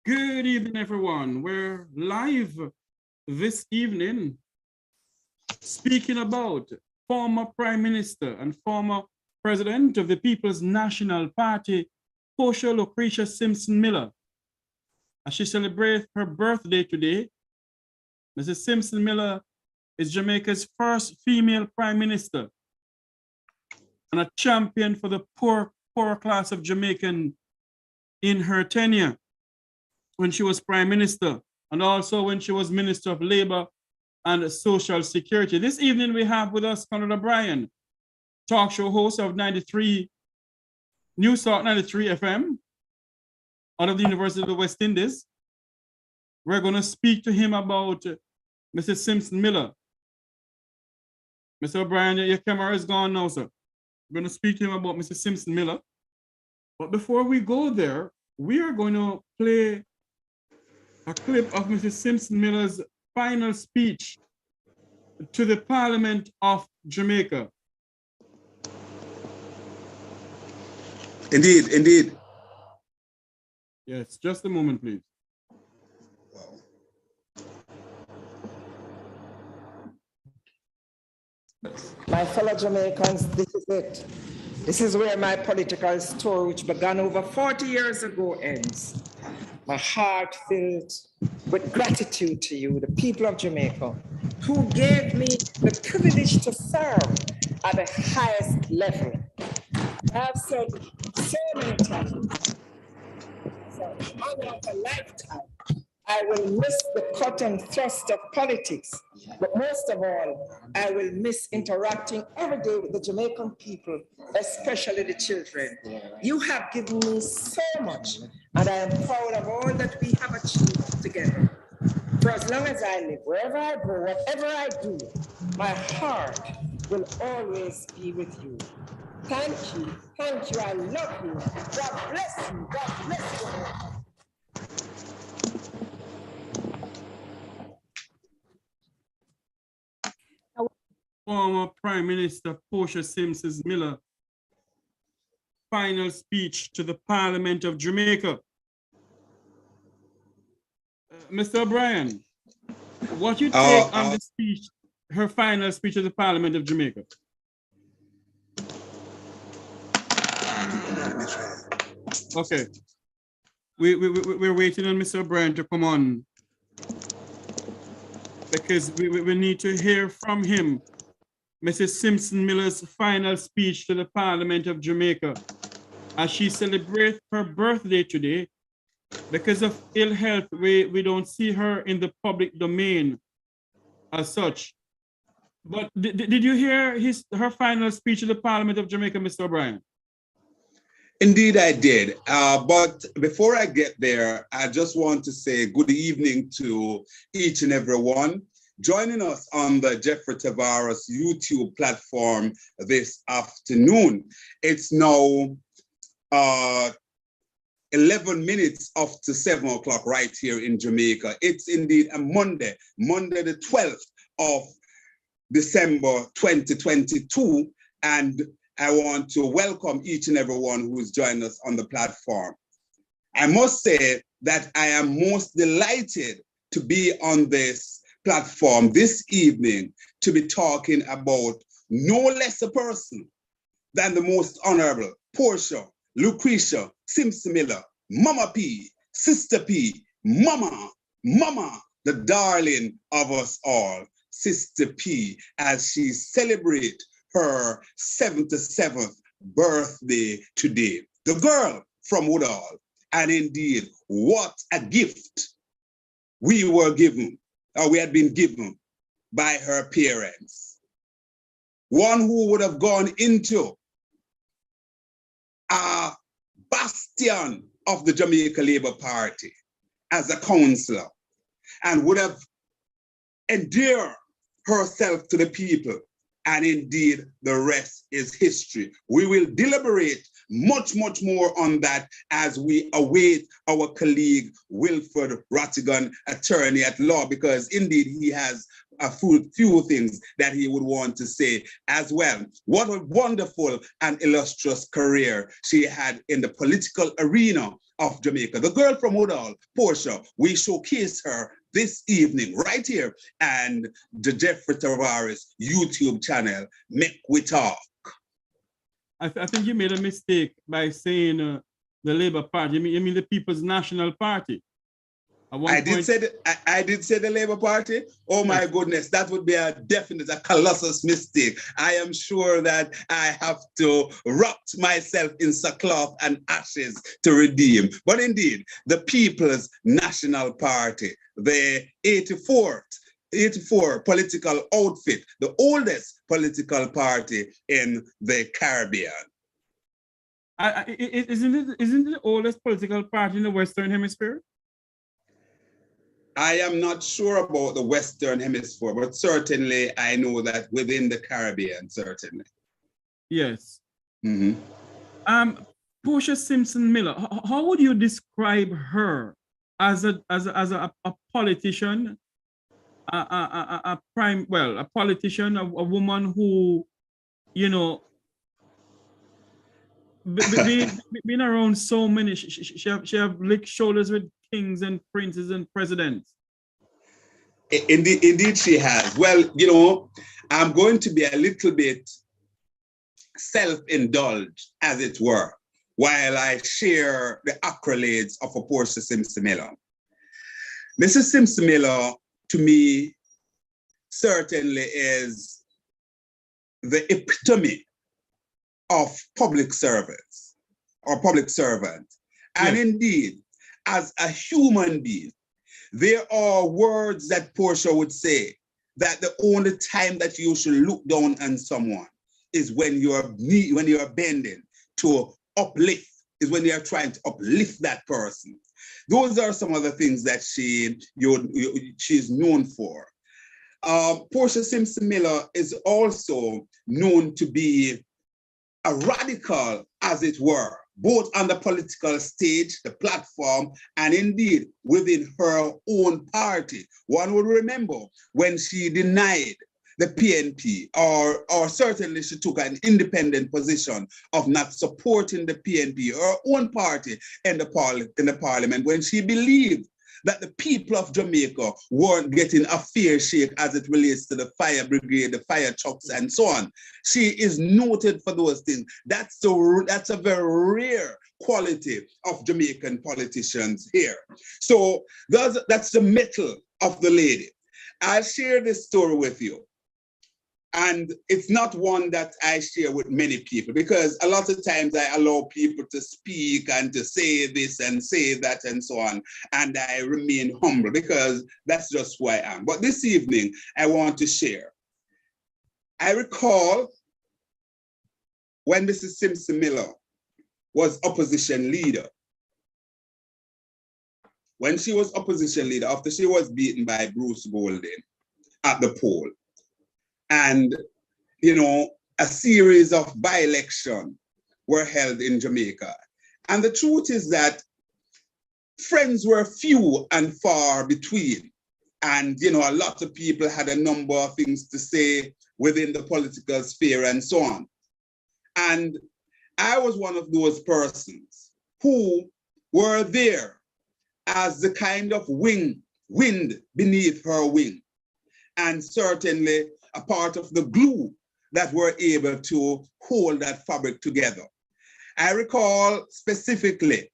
Good evening, everyone. We're live this evening speaking about former Prime Minister and former President of the People's National Party, Portia Simpson Miller. As she celebrates her birthday today, Mrs. Simpson Miller is Jamaica's first female Prime Minister and a champion for the poor class of Jamaican in her tenure when she was Prime Minister, and also when she was Minister of Labor and Social Security. This evening we have with us Conrad O'Brien, talk show host of 93 News Talk 93 FM out of the University of the West Indies. We're going to speak to him about Mrs. Simpson Miller. Mr. O'Brien, your camera is gone now, sir. We're going to speak to him about Mrs. Simpson Miller. But before we go there, we are going to play a clip of Mrs. Simpson Miller's final speech to the Parliament of Jamaica. Indeed, indeed. Yes, just a moment, please. My fellow Jamaicans, this is it. This is where my political story, which began over 40 years ago, ends. My heart filled with gratitude to you, the people of Jamaica, who gave me the privilege to serve at the highest level. I have said so many times, for the honor of a lifetime, I will miss the cut and thrust of politics, but most of all, I will miss interacting every day with the Jamaican people, especially the children. You have given me so much, and I am proud of all that we have achieved together. For as long as I live, wherever I go, whatever I do, my heart will always be with you. Thank you, I love you. God bless you, God bless you. Former Prime Minister Portia Simpson Miller final speech to the Parliament of Jamaica. Mr. O'Brien, what you take on the speech, her final speech to the Parliament of Jamaica? Okay, we're waiting on Mr. O'Brien to come on because we need to hear from him Mrs. Simpson Miller's final speech to the Parliament of Jamaica as she celebrates her birthday today. Because of ill health, we don't see her in the public domain as such. But did you hear her final speech to the Parliament of Jamaica, Mr. O'Brien? Indeed, I did. But before I get there, I just want to say good evening to each and every one joining us on the Jeffrey Tavares YouTube platform this afternoon. It's now 11 minutes after 7 o'clock right here in Jamaica. It's indeed a Monday the 12th of December 2022. And I want to welcome each and everyone who's joined us on the platform. I must say that I am most delighted to be on this platform this evening to be talking about no less a person than the most honorable Portia Lucretia Simpson Miller, Mama P, Sister P, Mama, the darling of us all, Sister P, as she celebrates her 77th birthday today. The girl from Woodall, and indeed, what a gift we were given, or we had been given by her parents. One who would have gone into a bastion of the Jamaica Labour Party as a councillor and would have endeared herself to the people. And indeed, the rest is history. We will deliberate Much more on that as we await our colleague Wilford Rattigan, attorney at law, because indeed he has a few things that he would want to say as well. What a wonderful and illustrious career she had in the political arena of Jamaica. The girl from Woodall, Portia, we showcase her this evening right here and the Jeffrey Tavares YouTube channel, Make We Talk. I think you made a mistake by saying the Labour Party. You mean the People's National Party? I did say the Labour Party. Oh my goodness, that would be a colossal mistake. I am sure that I have to wrap myself in sackcloth and ashes to redeem. But indeed, the People's National Party, the 84 political outfit, the oldest political party in the Caribbean. Isn't it the oldest political party in the Western Hemisphere? I am not sure about the Western Hemisphere, but certainly I know that within the Caribbean, certainly. Yes. Mm-hmm. Portia Simpson Miller, how would you describe her as a politician, a politician, a woman who, you know, been around so many, she have licked shoulders with kings and princes and presidents. Indeed she has. Well, you know, I'm going to be a little bit self-indulged, as it were, while I share the accolades of a Portia Simpson Miller. Mrs. Simpson Miller, to me, certainly is the epitome of public service or public servant. And indeed, as a human being, there are words that Portia would say that the only time that you should look down on someone is when you're bending to uplift, is when you're trying to uplift that person. Those are some of the things that she's known for. Portia Simpson Miller is also known to be a radical, as it were, both on the political stage, the platform, and indeed within her own party. One would remember when she denied the PNP, or certainly she took an independent position of not supporting the PNP, her own party in the parliament, when she believed that the people of Jamaica weren't getting a fair shake as it relates to the fire brigade, the fire trucks, and so on. She is noted for those things. That's a very rare quality of Jamaican politicians here. So that's the mettle of the lady. I'll share this story with you. And it's not one that I share with many people, because a lot of times I allow people to speak and to say this and say that and so on. And I remain humble because that's just who I am. But this evening, I want to share. I recall when Mrs. Simpson Miller was opposition leader. When she was opposition leader, after she was beaten by Bruce Golding at the poll. And, you know, a series of by-elections were held in Jamaica. And the truth is that friends were few and far between. And, you know, a lot of people had a number of things to say within the political sphere and so on. And I was one of those persons who were there as the kind of wind beneath her wing. And certainly a part of the glue that were able to hold that fabric together. I recall specifically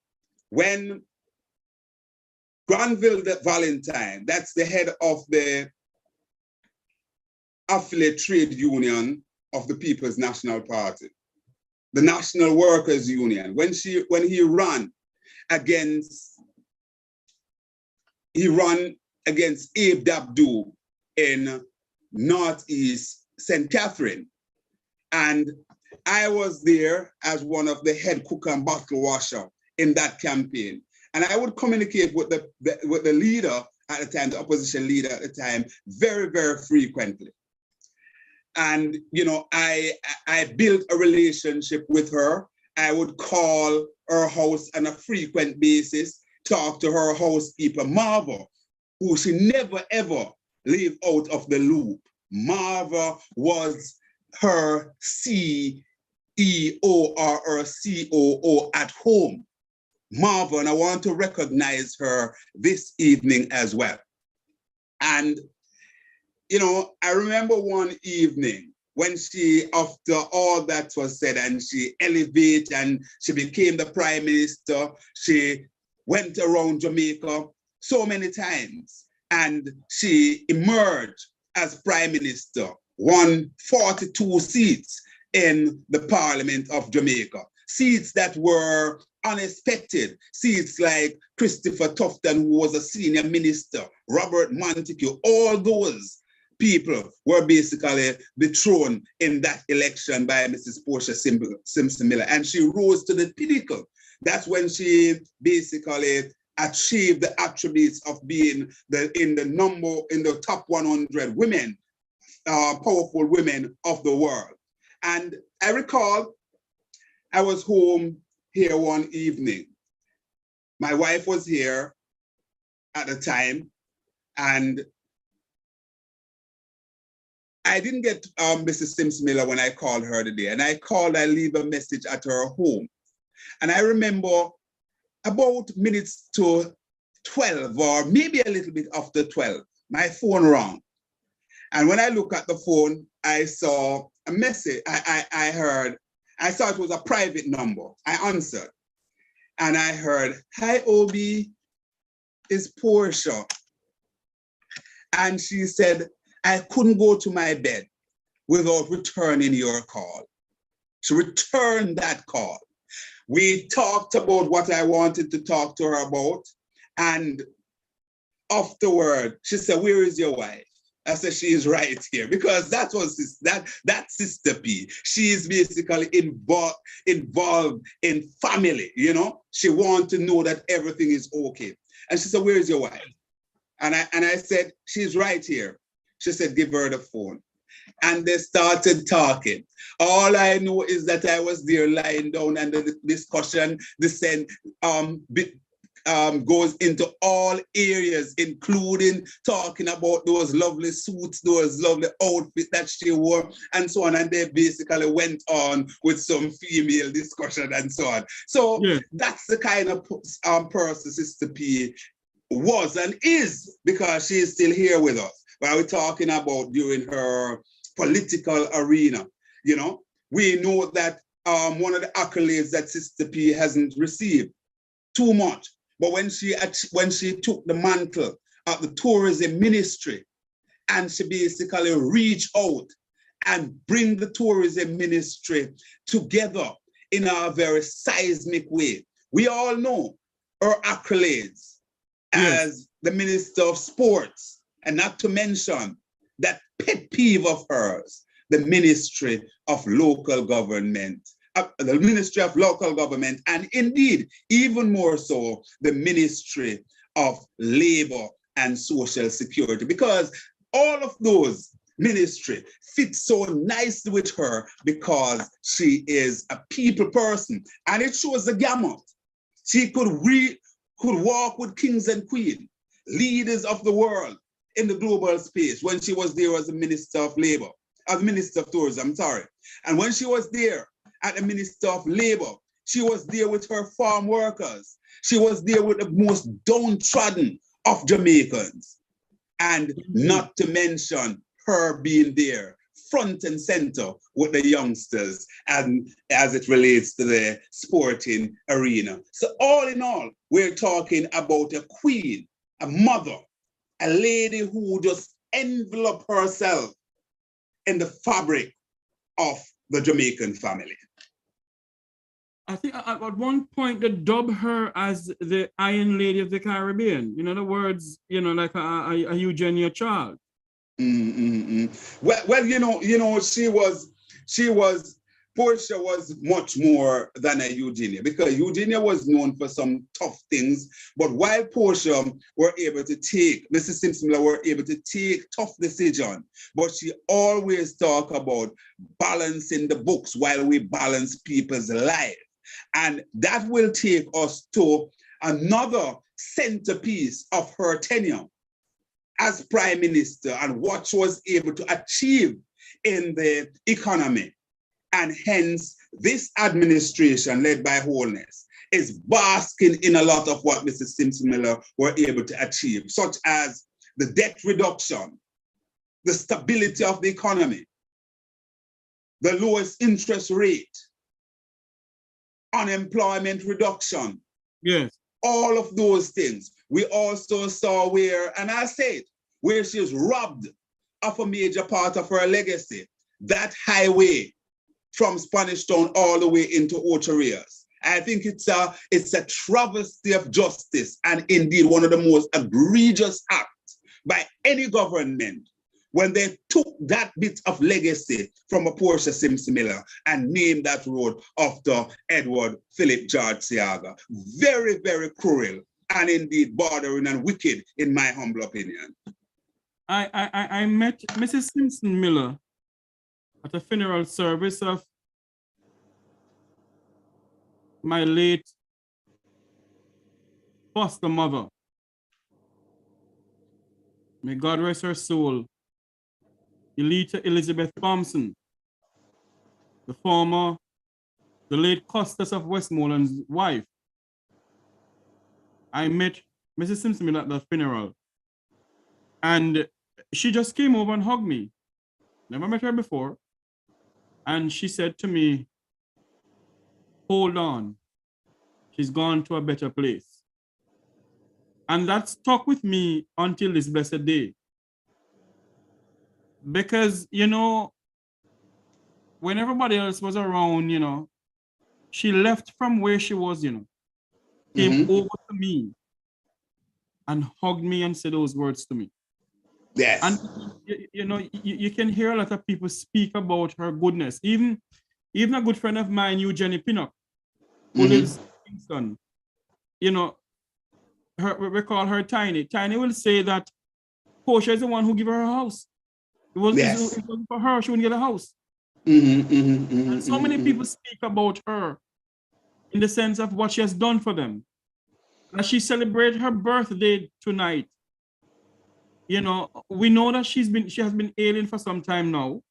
when Granville Valentine, that's the head of the affiliate trade union of the People's National Party, the National Workers Union, when he ran against Abe Dabdoo in Northeast St. Catherine. And I was there as one of the head cook and bottle washer in that campaign. And I would communicate with the leader at the time, the opposition leader at the time, very, very frequently. And, you know, I built a relationship with her. I would call her house on a frequent basis, talk to her housekeeper, Marva, who she never ever leave out of the loop. Marva was her CEO or her COO at home. Marva, and I want to recognize her this evening as well. And, you know, I remember one evening when she, after all that was said and she elevated and she became the prime minister, she went around Jamaica so many times and she emerged as prime minister, won 42 seats in the Parliament of Jamaica, seats that were unexpected, seats like Christopher Tufton, who was a senior minister, Robert Montague, all those people were basically dethroned in that election by Mrs. Portia Simpson Miller, and she rose to the pinnacle. That's when she basically achieved the attributes of being in the top 100 women, powerful women of the world. And I recall I was home here one evening. My wife was here at the time, and I didn't get Mrs. Simpson Miller when I called her today. And I leave a message at her home. And I remember about minutes to 12 or maybe a little bit after 12, my phone rang. And when I look at the phone, I saw a message. I saw it was a private number. I answered. And I heard, "Hi, Obi, it's Portia." And she said, "I couldn't go to my bed without returning your call." She returned that call. We talked about what I wanted to talk to her about. And afterward, she said, "Where is your wife?" I said, "She is right here," because that was that Sister P. She is basically involved in family, you know. She wants to know that everything is okay. And she said, "Where is your wife?" And I said, "She's right here." She said, "Give her the phone." And they started talking. All I know is that I was there lying down, and the discussion goes into all areas, including talking about those lovely suits, those lovely outfits that she wore, and so on. And they basically went on with some female discussion and so on. So yeah, that's the kind of person Sister P was and is, because she is still here with us. But we're talking about during her political arena, you know, we know that one of the accolades that Sister P hasn't received too much. But when she took the mantle of the tourism ministry, and she basically reached out and bring the tourism ministry together in a very seismic way. We all know her accolades as the Minister of Sports, and not to mention that pet peeve of hers, the Ministry of Local Government. The Ministry of Local Government, and indeed, even more so, the Ministry of Labor and Social Security, because all of those ministries fit so nicely with her because she is a people person, and it shows the gamut. She could walk with kings and queens, leaders of the world in the global space when she was there as a Minister of Labor, as Minister of Tourism, I'm sorry. And when she was there at the Minister of Labor, she was there with her farm workers. She was there with the most downtrodden of Jamaicans. And not to mention her being there front and center with the youngsters, and as it relates to the sporting arena. So all in all, we're talking about a queen, a mother, a lady who just enveloped herself in the fabric of the Jamaican family. I think at one point they dubbed her as the Iron Lady of the Caribbean. In other words, you know, like a Eugenia child. Well, you know, Portia was much more than a Eugenia, because Eugenia was known for some tough things. But while Portia Mrs. Simpson Miller were able to take tough decisions, but she always talked about balancing the books while we balance people's lives. And that will take us to another centerpiece of her tenure as Prime Minister and what she was able to achieve in the economy. And hence, this administration led by Holness is basking in a lot of what Mrs. Simpson Miller were able to achieve, such as the debt reduction, the stability of the economy, the lowest interest rate, unemployment reduction. Yes. All of those things. We also saw where, and I said, where she was robbed of a major part of her legacy, that highway from Spanish Town all the way into Ocho Rios. I think it's a travesty of justice and indeed one of the most egregious acts by any government when they took that bit of legacy from a Portia Simpson Miller and named that road after Edward Philip George Seaga. Very, very cruel and indeed bordering and wicked in my humble opinion. I met Mrs. Simpson Miller at a funeral service of my late foster mother. May God rest her soul. Elita Elizabeth Thompson, the late Custis of Westmoreland's wife. I met Mrs. Simpson Miller at the funeral. And she just came over and hugged me. Never met her before. And she said to me, hold on, she's gone to a better place. And that stuck with me until this blessed day. Because, you know, when everybody else was around, you know, she left from where she was, you know, came over to me and hugged me and said those words to me. Yes. And, you know, you can hear a lot of people speak about her goodness. Even a good friend of mine, Eugenie Pinnock, who lives in Kingston, you know, we call her Tiny. Tiny will say that Portia is the one who gave her a house. It wasn't for her, she wouldn't get a house. And so many people speak about her in the sense of what she has done for them. As she celebrated her birthday tonight, you know, we know that she has been ailing for some time now.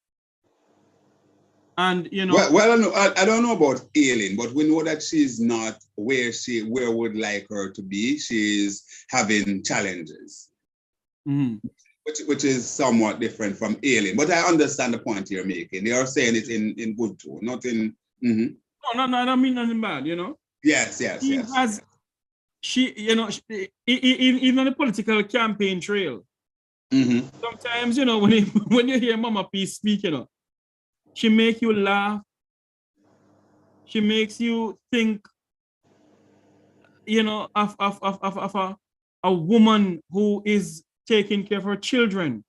And, you know. Well, I don't know about ailing, but we know that she's not where we would like her to be. She's having challenges. Which is somewhat different from ailing. But I understand the point you're making. They are saying it in good tone, not in... No, I don't mean nothing bad, you know? Yes. She, you know, even on the political campaign trail, sometimes, you know, when you hear Mama P speak, you know, she makes you laugh. She makes you think, you know, of a woman who is taking care of her children.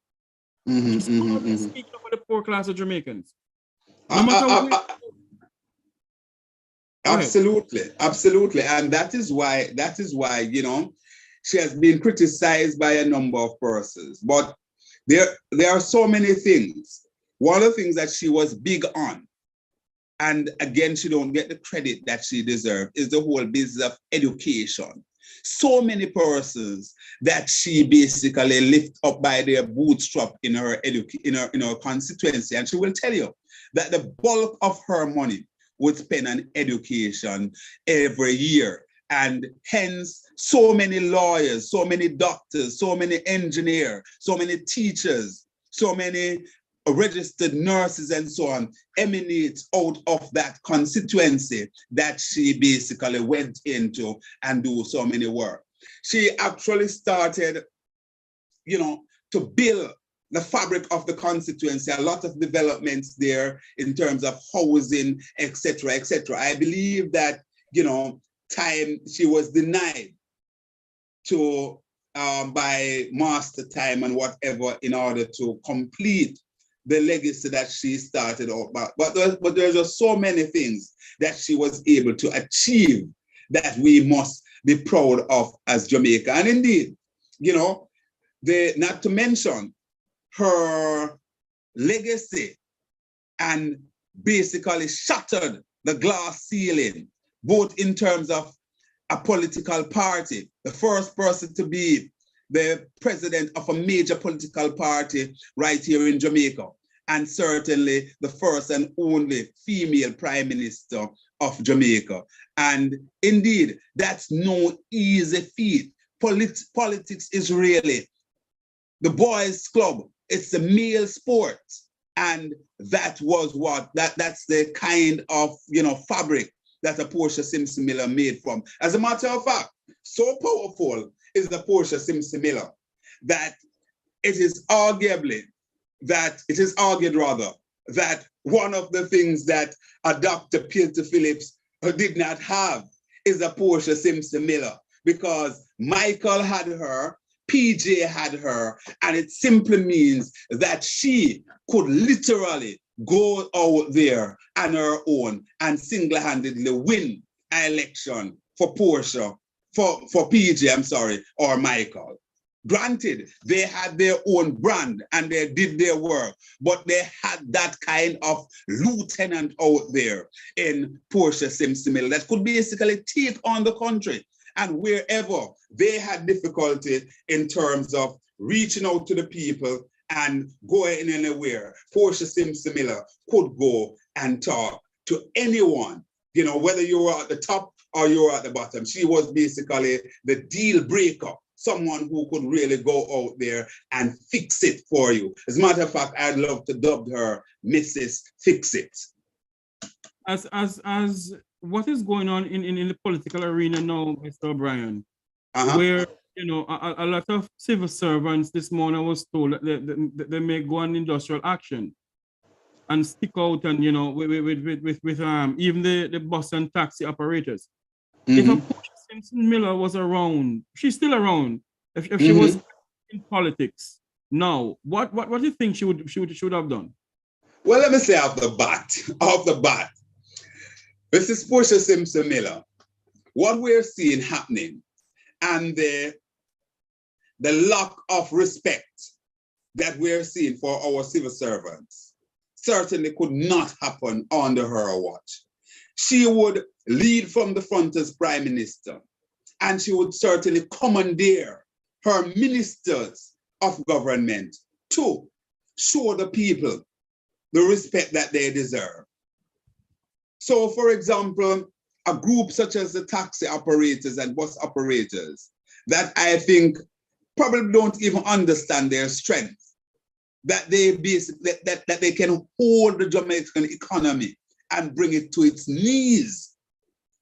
She's speaking for the poor class of Jamaicans. No matter Absolutely. And that is why, you know, she has been criticized by a number of persons. But there are so many things. One of the things that she was big on, and again, she don't get the credit that she deserves, is the whole business of education. So many persons that she basically lift up by their bootstrap in her constituency. And she will tell you that the bulk of her money would spend on education every year. And hence, so many lawyers, so many doctors, so many engineers, so many teachers, so many registered nurses and so on emanates out of that constituency that she basically went into and do so many work. She actually started, you know, to build the fabric of the constituency, a lot of developments there in terms of housing, etc., etc. I believe that, you know, time she was denied to by master time and whatever in order to complete the legacy that she started out. But there's just so many things that she was able to achieve that we must be proud of as Jamaica. And indeed, you know, not to mention her legacy and basically shattered the glass ceiling both in terms of a political party, the first person to be the president of a major political party right here in Jamaica, and certainly the first and only female prime minister of Jamaica. And indeed, that's no easy feat. Politics is really the boys' club. It's the male sport. And that was that's the kind of, fabric that a Portia Simpson Miller made from. As a matter of fact, so powerful is the Portia Simpson Miller that it is argued that one of the things that a Dr. Peter Phillips did not have is a Portia Simpson Miller, because Michael had her, PJ had her, and it simply means that she could literally go out there on her own and single-handedly win an election for Portia, for PJ, or Michael. Granted, they had their own brand and they did their work, but they had that kind of lieutenant out there in Portia Simpson Miller that could basically take on the country. And wherever they had difficulty in terms of reaching out to the people and going anywhere, Portia Simpson Miller could go and talk to anyone, whether you were at the top or you were at the bottom. She was basically the deal breaker, someone who could really go out there and fix it for you. As a matter of fact, I'd love to dub her Mrs. Fix-It. As what is going on in the political arena now, Mr. O'Brien, where a lot of civil servants this morning I was told that they may go on industrial action and stick out and with even the bus and taxi operators. If a Portia Simpson Miller was around, she's still around. If she was in politics now, what do you think she would have done? Well, let me say off the bat, this is Portia Simpson Miller. What we're seeing happening and the lack of respect that we're seeing for our civil servants certainly could not happen under her watch. She would lead from the front as prime minister, and she would certainly commandeer her ministers of government to show the people the respect that they deserve. So, for example, a group such as the taxi operators and bus operators that I think probably don't even understand their strength, that they can hold the Jamaican economy and bring it to its knees.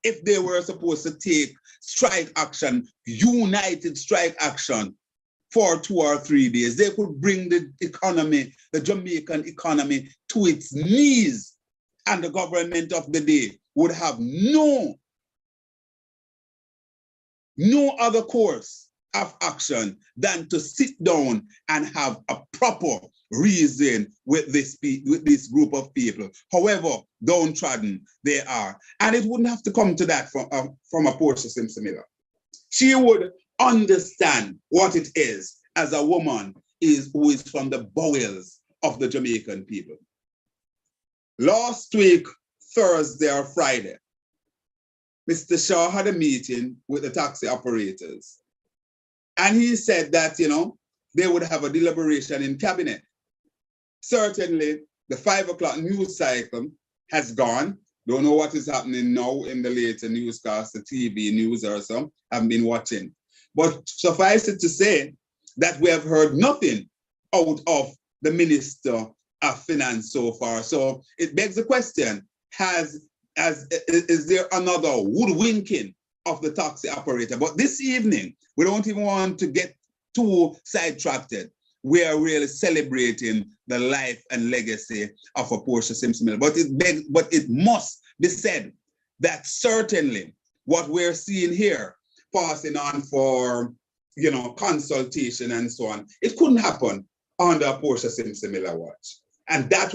If they were supposed to take strike action, united strike action for 2 or 3 days, they could bring the economy, the Jamaican economy, to its knees, and the government of the day would have no other course of action than to sit down and have a proper reason with this group of people, however downtrodden they are. And it wouldn't have to come to that from a Portia Simpson Miller. She would understand what it is as a woman who is from the bowels of the Jamaican people. Last week, Thursday or Friday, Mr. Shaw had a meeting with the taxi operators. And he said that, they would have a deliberation in cabinet. Certainly, the 5 o'clock news cycle has gone. Don't know what is happening now in the later newscast, the TV news or some, haven't been watching. But suffice it to say that we have heard nothing out of the Minister of Finance so far. So it begs the question, is there another woodwinking of the taxi operator? But this evening, we don't even want to get too sidetracked. We are really celebrating the life and legacy of a Portia Simpson Miller. But it must be said that certainly what we're seeing here, passing on for consultation and so on, it couldn't happen under a Portia Simpson Miller watch. And that's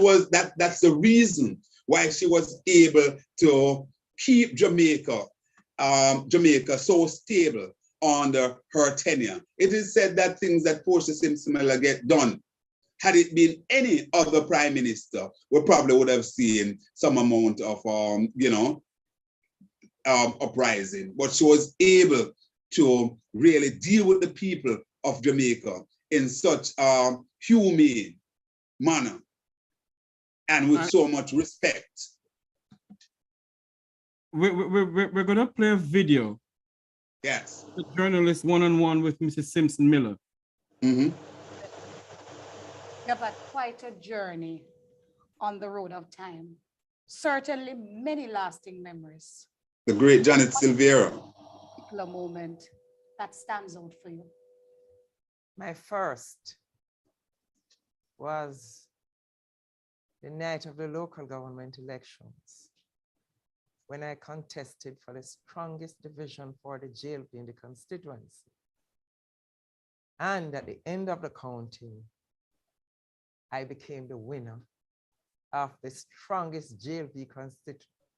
the reason why she was able to keep Jamaica so stable under her tenure. It is said that things that Portia Simpson Miller get done, had it been any other prime minister, we probably would have seen some amount of uprising, but she was able to really deal with the people of Jamaica in such a humane manner and with so much respect. We're going to play a video. Yes. The journalist one-on-one with Mrs. Simpson Miller. You have had quite a journey on the road of time. Certainly many lasting memories. The great Janet Silvera. Particular moment that stands out for you. My first was the night of the local government elections, when I contested for the strongest division for the JLP in the constituency. And at the end of the counting, I became the winner of the strongest JLP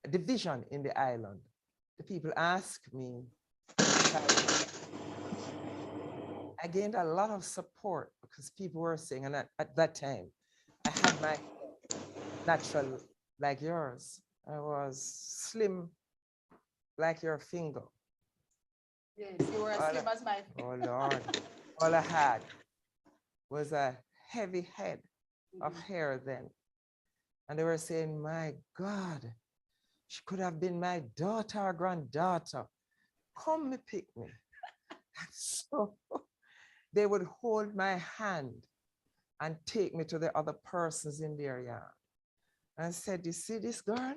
division in the island. The people asked me, I gained a lot of support because people were saying, and at that time, I had my natural like yours. I was slim like your finger. Yes, you were as slim as my finger. Oh Lord. All I had was a heavy head of hair then. And they were saying, my God, she could have been my daughter or granddaughter. Come me pick me. So they would hold my hand and take me to the other persons in their yard. And said, you see this girl?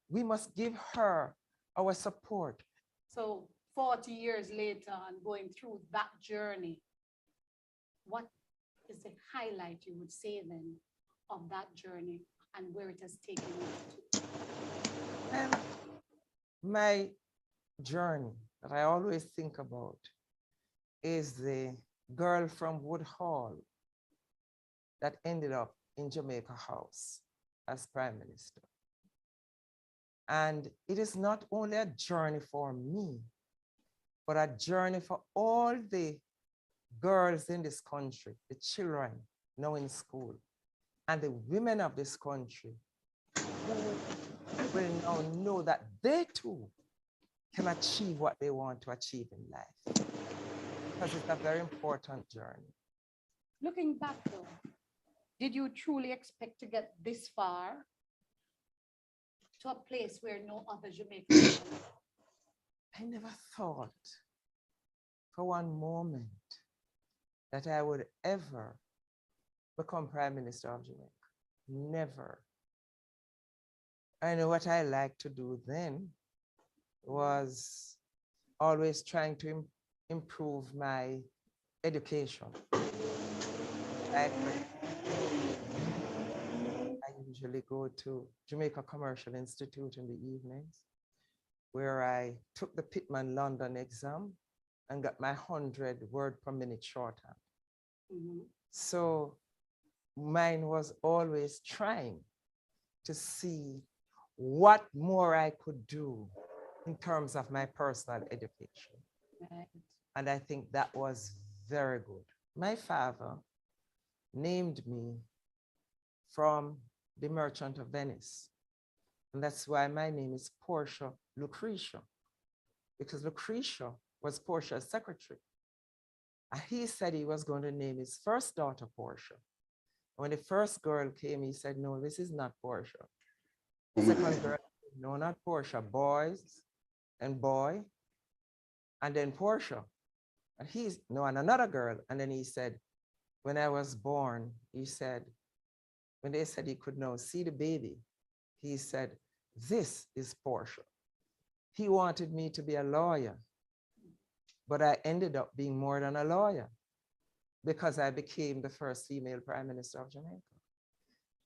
We must give her our support. So 40 years later and going through that journey, what is the highlight you would say then of that journey and where it has taken you to? And my journey that I always think about is the girl from Woodhall that ended up in Jamaica House as Prime Minister. And it is not only a journey for me, but a journey for all the girls in this country, the children now in school, and the women of this country who will now know that they too can achieve what they want to achieve in life. Because it's a very important journey. Looking back though, did you truly expect to get this far to a place where no other Jamaicans? I never thought for one moment that I would ever become Prime Minister of Jamaica. Never. I know what I liked to do then was always trying to improve my education. I usually go to Jamaica Commercial Institute in the evenings, where I took the Pittman London exam and got my 100 word per minute shorthand. So mine was always trying to see what more I could do in terms of my personal education. Right. And I think that was very good. My father named me from the Merchant of Venice. And that's why my name is Portia Lucretia, because Lucretia was Portia's secretary. And he said he was going to name his first daughter Portia. When the first girl came, he said, no, this is not Portia. The second girl, no, not Portia, boys and boy, and then Portia. And he's, no, and another girl. And then he said, when I was born, he said, when they said he could now see the baby, he said, this is Portia. He wanted me to be a lawyer, but I ended up being more than a lawyer because I became the first female Prime Minister of Jamaica.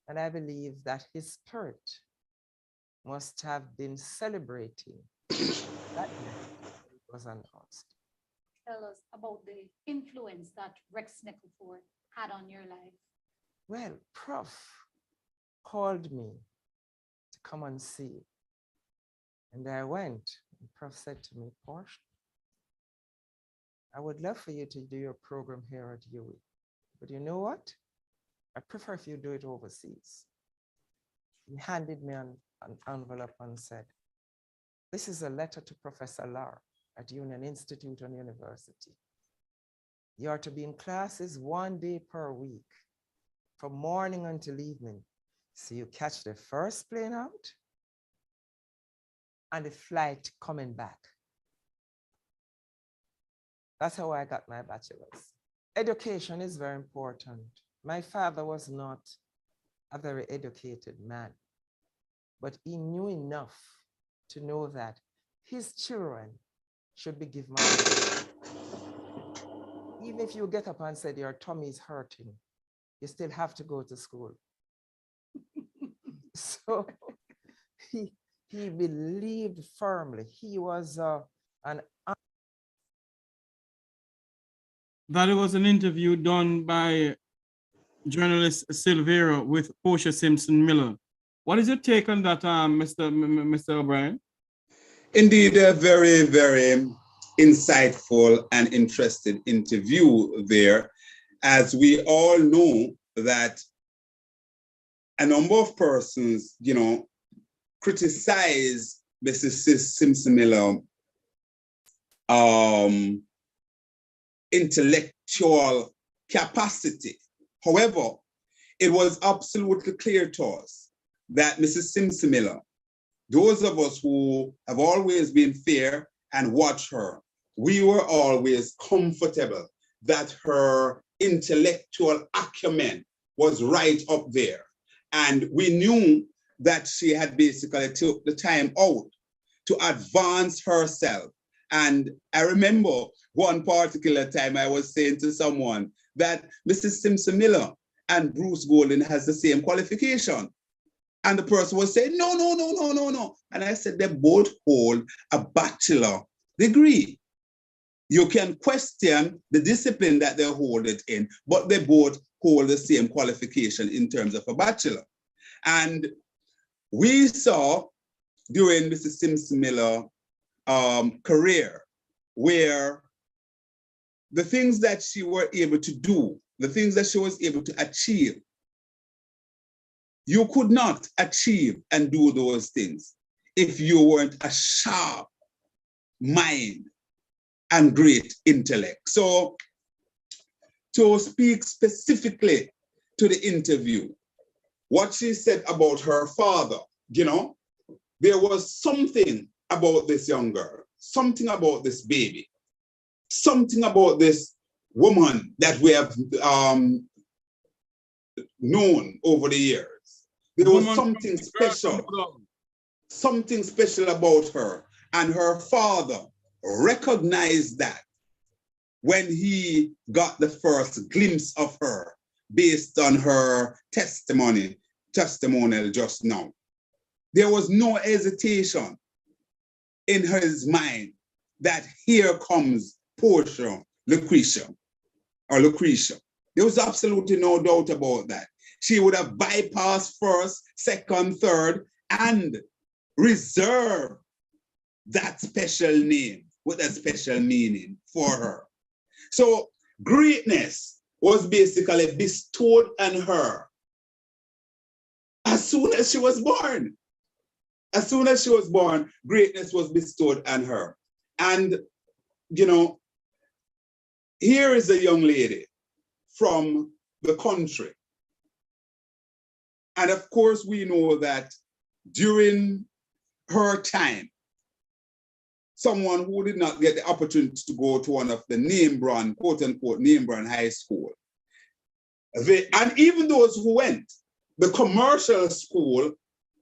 And I believe that his spirit must have been celebrating that was announced. Tell us about the influence that Rex Nickelford had on your life. Well, Prof called me to come and see. And I went. And Prof said to me, Portia, I would love for you to do your program here at UWI. But you know what? I prefer if you do it overseas. He handed me an envelope and said, This is a letter to Professor Lar at Union Institute and University. You are to be in classes 1 day per week, from morning until evening. So you catch the first plane out and the flight coming back. That's how I got my bachelor's. Education is very important. My father was not a very educated man, but he knew enough to know that his children should be given. Even if you get up and said your tummy is hurting, you still have to go to school. So he believed firmly. He was That was an interview done by journalist Silvera with Portia Simpson Miller. What is your take on that, Mr. O'Brien? Indeed, a very, very insightful and interesting interview there, as we all know that a number of persons, criticize Mrs. Simpson Miller intellectual capacity. However, it was absolutely clear to us that Mrs. Simpson Miller, those of us who have always been fair and watched her, we were always comfortable that her intellectual acumen was right up there. And we knew that she had basically took the time out to advance herself. And I remember one particular time I was saying to someone that Mrs. Simpson Miller and Bruce Golding has the same qualification. And the person was saying, no. And I said, they both hold a bachelor degree. You can question the discipline that they hold it in, but they both hold the same qualification in terms of a bachelor. And we saw during Mrs. Simpson Miller career where the things that she were able to do, the things that she was able to achieve, you could not achieve and do those things if you weren't a sharp mind and great intellect. So to speak specifically to the interview, what she said about her father, there was something about this young girl, something about this baby, something about this woman that we have known over the years. There was something special about her, and her father recognized that when he got the first glimpse of her based on her testimonial just now. There was no hesitation in his mind that here comes Portia Lucretia. There was absolutely no doubt about that. She would have bypassed first, second, third, and reserved that special name with a special meaning for her. So greatness was basically bestowed on her as soon as she was born. As soon as she was born, greatness was bestowed on her. And, here is a young lady from the country. And of course, we know that during her time, someone who did not get the opportunity to go to one of the name brand, quote unquote, name brand high school. And even those who went, the commercial school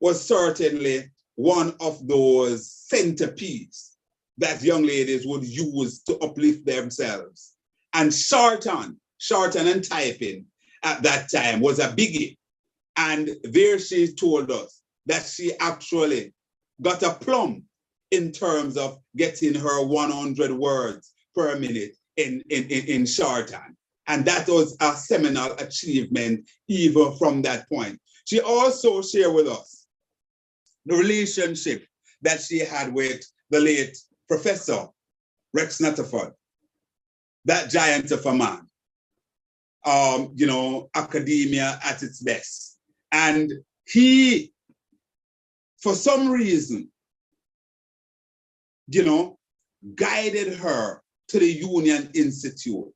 was certainly one of those centerpieces that young ladies would use to uplift themselves. And shorthand and typing at that time was a biggie. And there she told us that she actually got a plum in terms of getting her 100 words per minute in shorthand. And that was a seminal achievement even from that point. She also shared with us the relationship that she had with the late Professor Rex Natterford, that giant of a man, academia at its best. And he, for some reason, guided her to the Union Institute,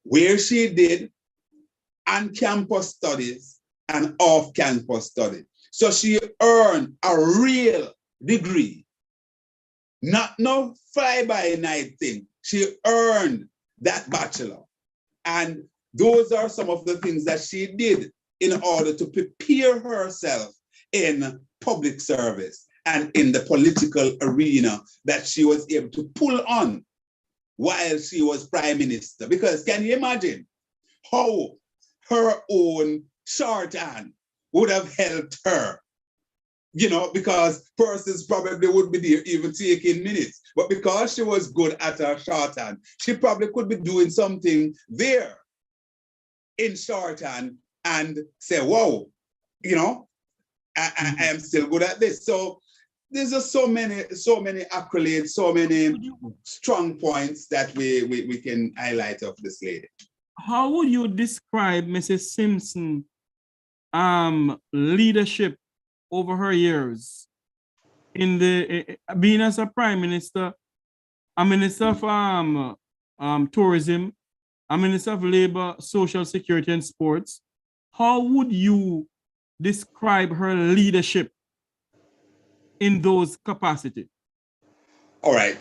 where she did on-campus studies and off-campus studies. So she earned a real degree, not no fly-by-night thing. She earned that bachelor. And those are some of the things that she did in order to prepare herself in public service and in the political arena that she was able to pull on while she was prime minister. Because can you imagine how her own shorthand would have helped her? Because persons probably would be there even taking minutes. But because she was good at her shorthand, she probably could be doing something there in shorthand and say, whoa, I am still good at this. So there's just so many accolades, so many strong points that we can highlight of this lady. How would you describe Mrs. Simpson leadership over her years in the being as a prime minister, a minister of tourism, a minister of labor, social security and sports? How would you describe her leadership in those capacities? All right.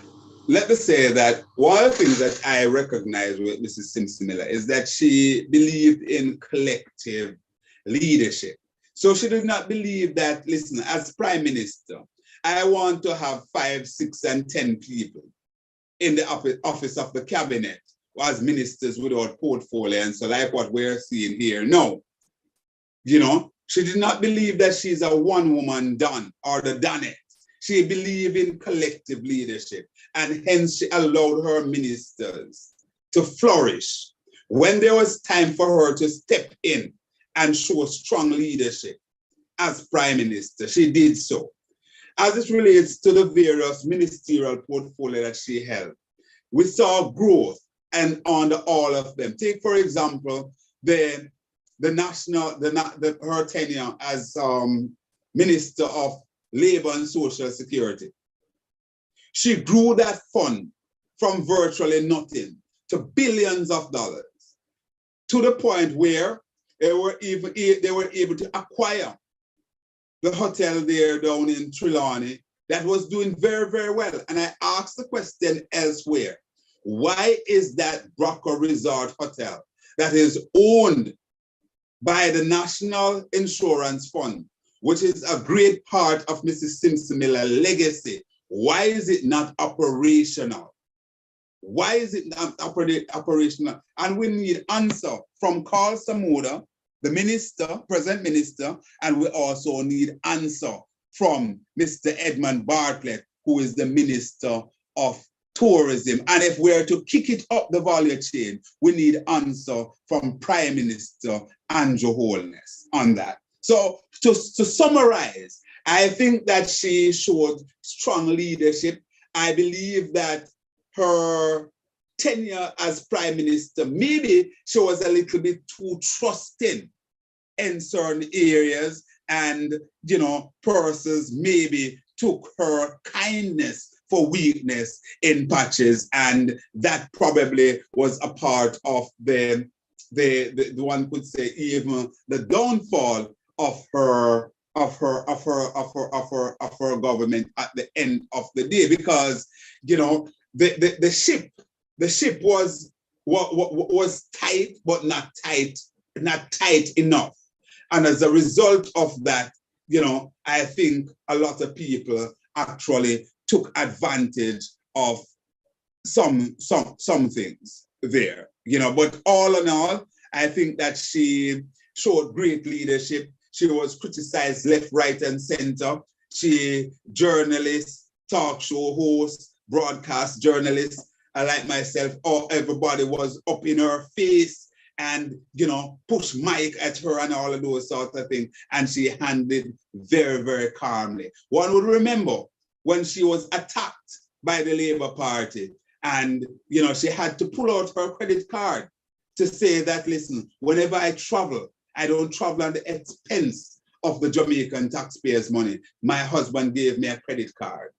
Let me say that one of the things that I recognize with Mrs. Simpson Miller is that she believed in collective leadership. So she did not believe that, listen, as prime minister, I want to have 5, 6, and 10 people in the office of the cabinet as ministers without portfolio. And so like what we're seeing here, no. She did not believe that she's a one-woman done or the done it. She believed in collective leadership, and hence she allowed her ministers to flourish. When there was time for her to step in and show strong leadership as prime minister, she did so. As it relates to the various ministerial portfolio that she held, we saw growth and under all of them. Take, for example, her tenure as Minister of Labor and Social Security. She grew that fund from virtually nothing to billions of dollars, to the point where they were able to acquire the hotel there down in Trelawney that was doing very, very well. And I asked the question elsewhere, why is that Brocco Resort Hotel that is owned by the National Insurance Fund, which is a great part of Mrs. Simpson Miller's legacy, why is it not operational? Why is it not operational? And we need answer from Carl Samuda, the minister, present minister, and we also need answer from Mr. Edmund Bartlett, who is the Minister of Tourism. And if we're to kick it up the value chain, we need answer from Prime Minister Andrew Holness on that. So to summarize, I think that she showed strong leadership. I believe that her tenure as prime minister, maybe she was a little bit too trusting in certain areas, and persons maybe took her kindness for weakness in patches, and that probably was a part of the one could say even the downfall of her government at the end of the day, because the ship was tight, but not tight enough. And as a result of that, I think a lot of people actually took advantage of some things there, but all in all, I think that she showed great leadership. She was criticized left, right, and center. She journalist, talk show host, broadcast journalist, like myself, everybody was up in her face and push mic at her and all of those sorts of things. And she handled very, very calmly. One would remember when she was attacked by the Labour Party, and she had to pull out her credit card to say that, listen, whenever I travel, I don't travel at the expense of the Jamaican taxpayers' money. My husband gave me a credit card.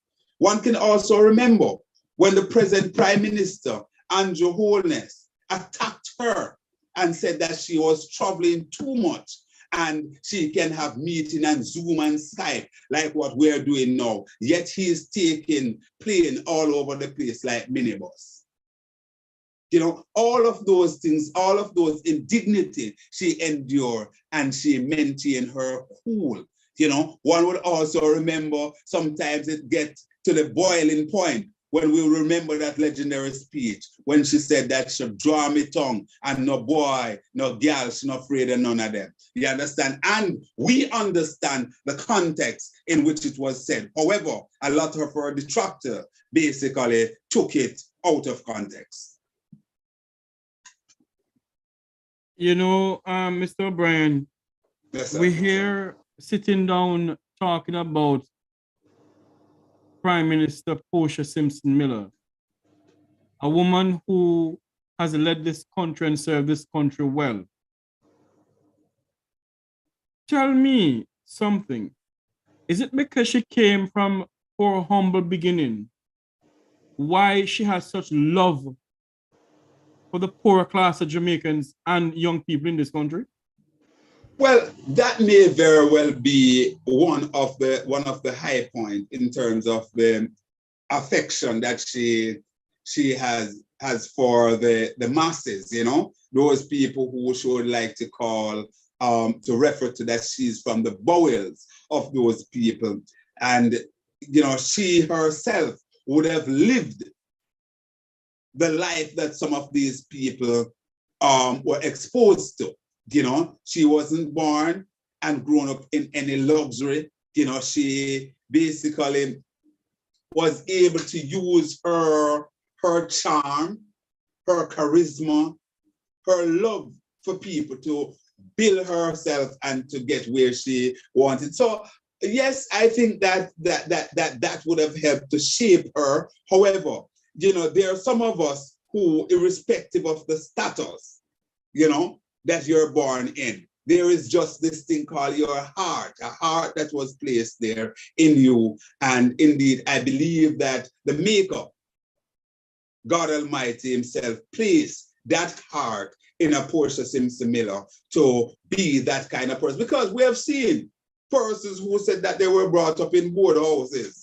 One can also remember when the present Prime Minister, Andrew Holness, attacked her and said that she was traveling too much and she can have meeting and Zoom and Skype like what we're doing now. Yet he is taking plane all over the place like minibus. You know, all of those things, all of those indignity she endured and she maintained her cool. You know, one would also remember sometimes it gets to the boiling point when we remember that legendary speech when she said that she draw me tongue and no boy, no girl, she not afraid of none of them. You understand? And we understand the context in which it was said. However, a lot of her detractors basically took it out of context. You know, Mr. O'Brien, Yes, we're here sitting down talking about Prime Minister Portia Simpson Miller, a woman who has led this country and served this country well. Tell me something. Is it because she came from her humble beginning? Why she has such love for the poorer class of Jamaicans and young people in this country? Well, that may very well be one of the high points in terms of the affection that she has for the masses, you know, those people who she would like to call to refer to that she's from the bowels of those people. And you know, she herself would have lived the life that some of these people were exposed to. You know, she wasn't born and grown up in any luxury. You know, she basically was able to use her charm, her charisma, her love for people to build herself and to get where she wanted. So yes, I think that would have helped to shape her. However, you know, there are some of us who, irrespective of the status, you know, that you're born in, there is just this thing called your heart, a heart that was placed there in you. And indeed, I believe that the Maker, God Almighty himself, placed that heart in a Portia Simpson Miller to be that kind of person. Because we have seen persons who said that they were brought up in board houses.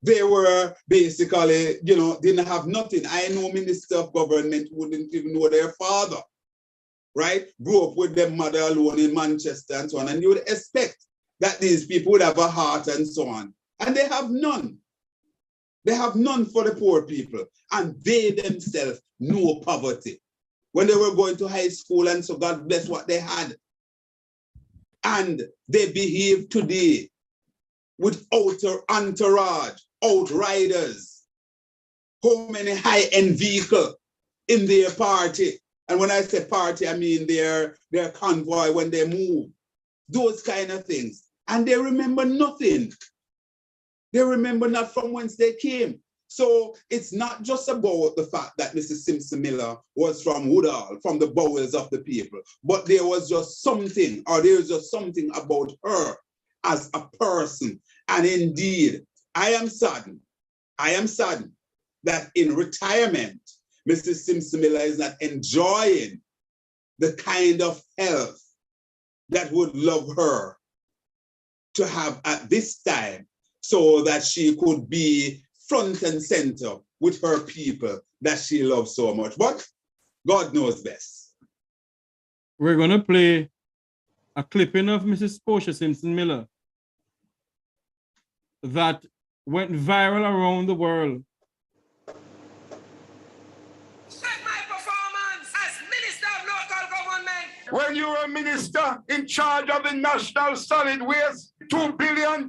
They were basically, you know, didn't have nothing. I know minister of government who didn't even know their father, right? Grew up with their mother alone in Manchester and so on. And you would expect that these people would have a heart and so on. And they have none. They have none for the poor people. And they themselves know poverty. When they were going to high school and so God bless what they had. And they behave today with entourage, outriders, how many high-end vehicles in their party. And when I say party, I mean their convoy when they move. Those kind of things. And they remember nothing. They remember not from whence they came. So it's not just about the fact that Mrs. Simpson Miller was from Woodall, from the bowels of the people, but there was just something, or there's just something about her as a person. And indeed, I am saddened that in retirement, Mrs. Simpson Miller is not enjoying the kind of health that would love her to have at this time, so that she could be front and center with her people that she loves so much. But God knows best. We're going to play a clipping of Mrs. Portia Simpson Miller that went viral around the world. When you were a minister in charge of the National Solid Waste, $2 billion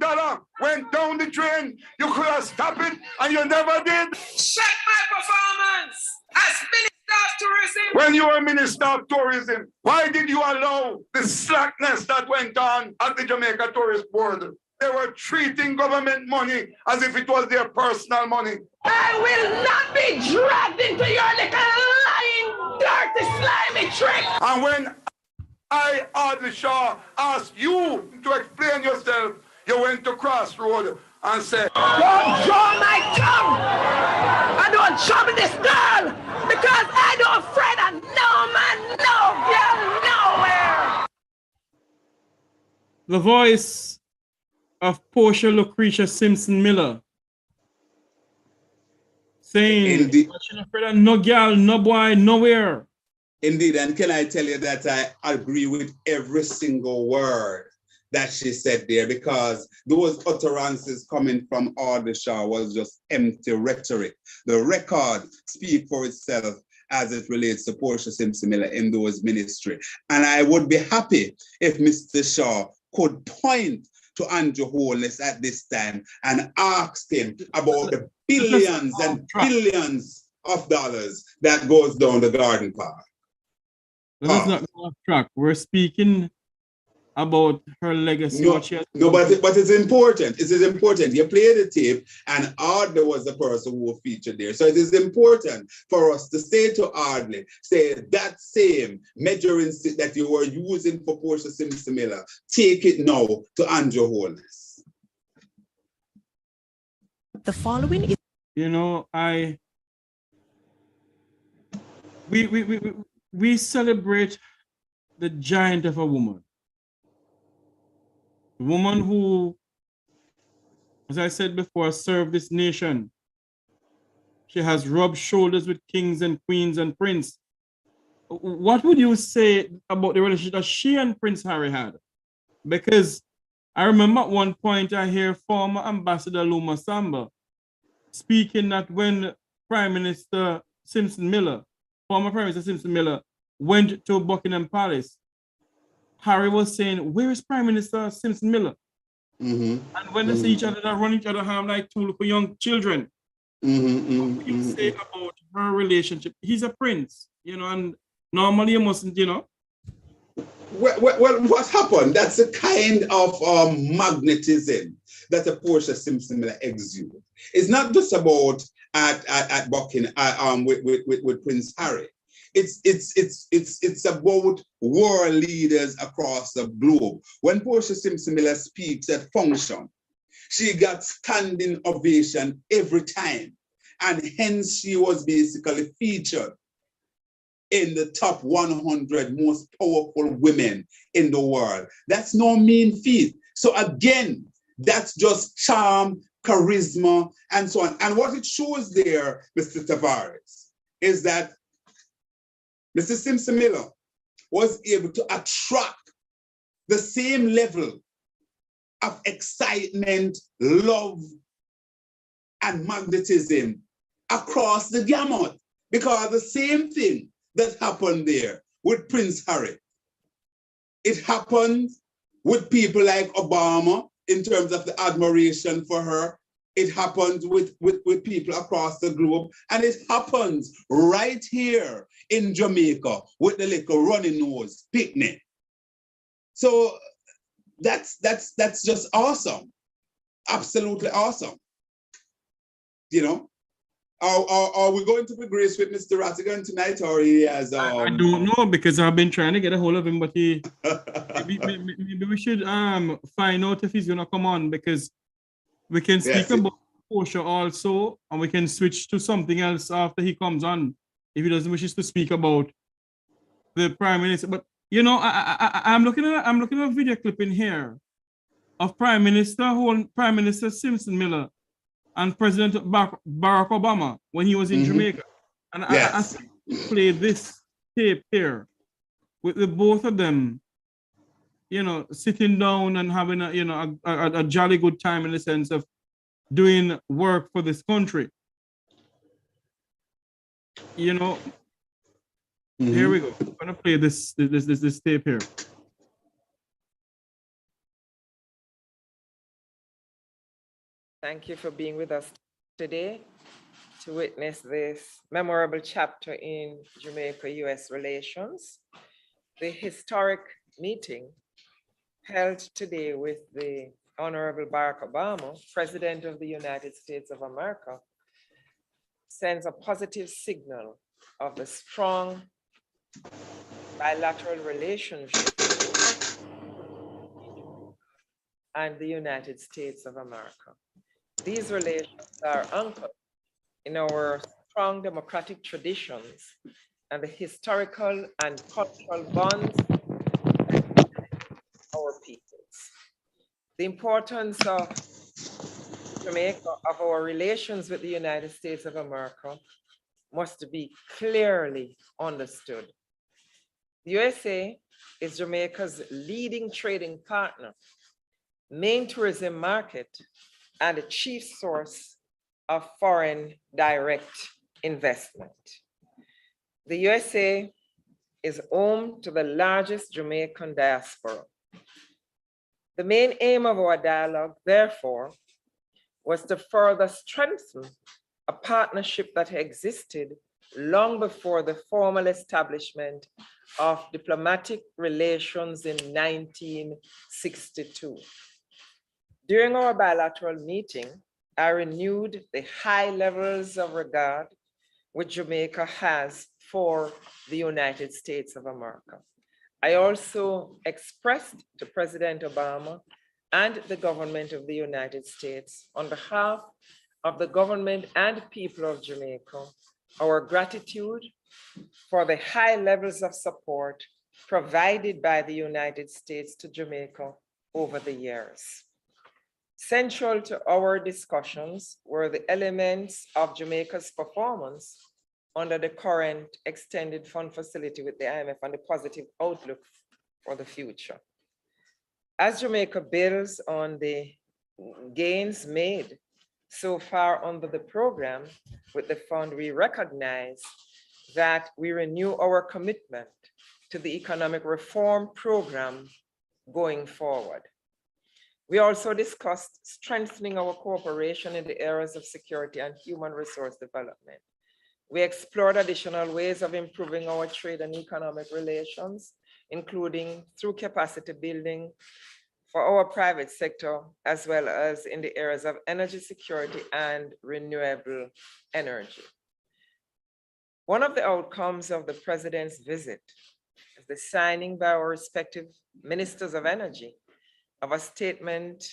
went down the drain. You could have stopped it, and you never did. Check my performance as Minister of Tourism. When you were Minister of Tourism, why did you allow the slackness that went on at the Jamaica Tourist Board? They were treating government money as if it was their personal money. I will not be dragged into your little lying, dirty, slimy trick. And when I, Audley Shaw, asked you to explain yourself, You went to Crossroad and said, Don't draw my tongue. I don't trouble this girl because I don't afraid of no man, no girl, nowhere. The voice of Portia Lucretia Simpson Miller saying, Indeed. "I shouldn't afraid of no girl, no boy, nowhere." Indeed, and can I tell you that I agree with every single word that she said there, because those utterances coming from Aldershaw was just empty rhetoric. The record speaks for itself as it relates to Portia Simpson Miller in those ministry. And I would be happy if Mr. Shaw could point to Andrew Holness at this time and ask him about the billions and billions of dollars that goes down the garden path. Let us not go off track. We're speaking about her legacy. No, but it's important. It is important. You play the tape, and Ardley was the person who featured there. So it is important for us to say to Ardley, say that same measuring stick that you were using for Portia Simpson Miller, take it now to Andrew Holness. The following is, you know, we celebrate the giant of a woman. The woman who, as I said before, served this nation. She has rubbed shoulders with kings and queens and prince. What would you say about the relationship that she and Prince Harry had? Because I remember at one point I hear former Ambassador Luma Samba speaking that when Prime Minister Simpson Miller, former Prime Minister Simpson Miller, went to Buckingham Palace, Harry was saying, "Where is Prime Minister Simpson Miller?" And when they see each other, they run each other harm like two little young children. What would you say about her relationship? He's a prince, you know, and normally you mustn't, you know. Well, what happened? That's the kind of magnetism that a Portia Simpson Miller exudes. It's not just about at Buckingham with Prince Harry. It's about world leaders across the globe. When Portia Simpson Miller speaks at function, she got standing ovation every time, and hence she was basically featured in the top 100 most powerful women in the world. That's no mean feat. So again, that's just charm, charisma, and so on. And what it shows there, Mr. Tavares, is that Mr. Simpson Miller was able to attract the same level of excitement, love, and magnetism across the gamut. Because the same thing that happened there with Prince Harry, it happened with people like Obama in terms of the admiration for her. It happens with people across the globe, and it happens right here in Jamaica with the little runny nose picnic. So that's just awesome, absolutely awesome. You know, are we going to be graced with Mr. Rattigan tonight, or he has? I don't know, because I've been trying to get a hold of him, but maybe we should find out if he's gonna come on, because we can speak about Portia also, and we can switch to something else after he comes on, if he doesn't wish to speak about the Prime Minister. But you know, I'm looking at a video clip in here of Prime Minister Simpson Miller and President Barack Obama when he was in Jamaica, and I play this tape here with the both of them, you know, sitting down and having a jolly good time in the sense of doing work for this country. You know, here we go. I'm gonna play this tape here. Thank you for being with us today to witness this memorable chapter in Jamaica-US relations. The historic meeting held today with the Honorable Barack Obama, President of the United States of America, sends a positive signal of the strong bilateral relationship and the United States of America. These relations are anchored in our strong democratic traditions and the historical and cultural bonds of our peoples. The importance of Jamaica, of our relations with the United States of America, must be clearly understood. The USA is Jamaica's leading trading partner, main tourism market, and a chief source of foreign direct investment. The USA is home to the largest Jamaican diaspora. The main aim of our dialogue, therefore, was to further strengthen a partnership that existed long before the formal establishment of diplomatic relations in 1962. During our bilateral meeting, I renewed the high levels of regard which Jamaica has for the United States of America. I also expressed to President Obama and the government of the United States, on behalf of the government and people of Jamaica, our gratitude for the high levels of support provided by the United States to Jamaica over the years. Central to our discussions were the elements of Jamaica's performance under the current extended fund facility with the IMF and the positive outlook for the future. As Jamaica builds on the gains made so far under the program with the fund, we recognize that we renew our commitment to the economic reform program going forward. We also discussed strengthening our cooperation in the areas of security and human resource development. We explored additional ways of improving our trade and economic relations, including through capacity building for our private sector, as well as in the areas of energy security and renewable energy. One of the outcomes of the president's visit is the signing by our respective ministers of energy of a statement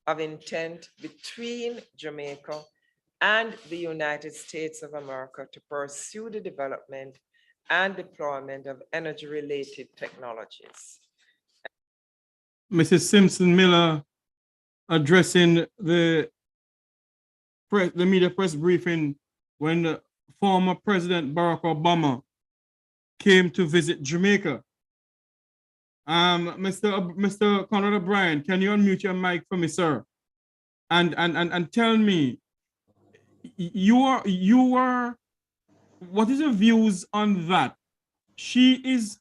of intent between Jamaica and the United States of America to pursue the development and deployment of energy-related technologies. Mrs. Simpson Miller addressing the media press briefing when the former President Barack Obama came to visit Jamaica. Mr. Conrad O'Brien, can you unmute your mic for me, sir? And tell me, what is your views on that? She is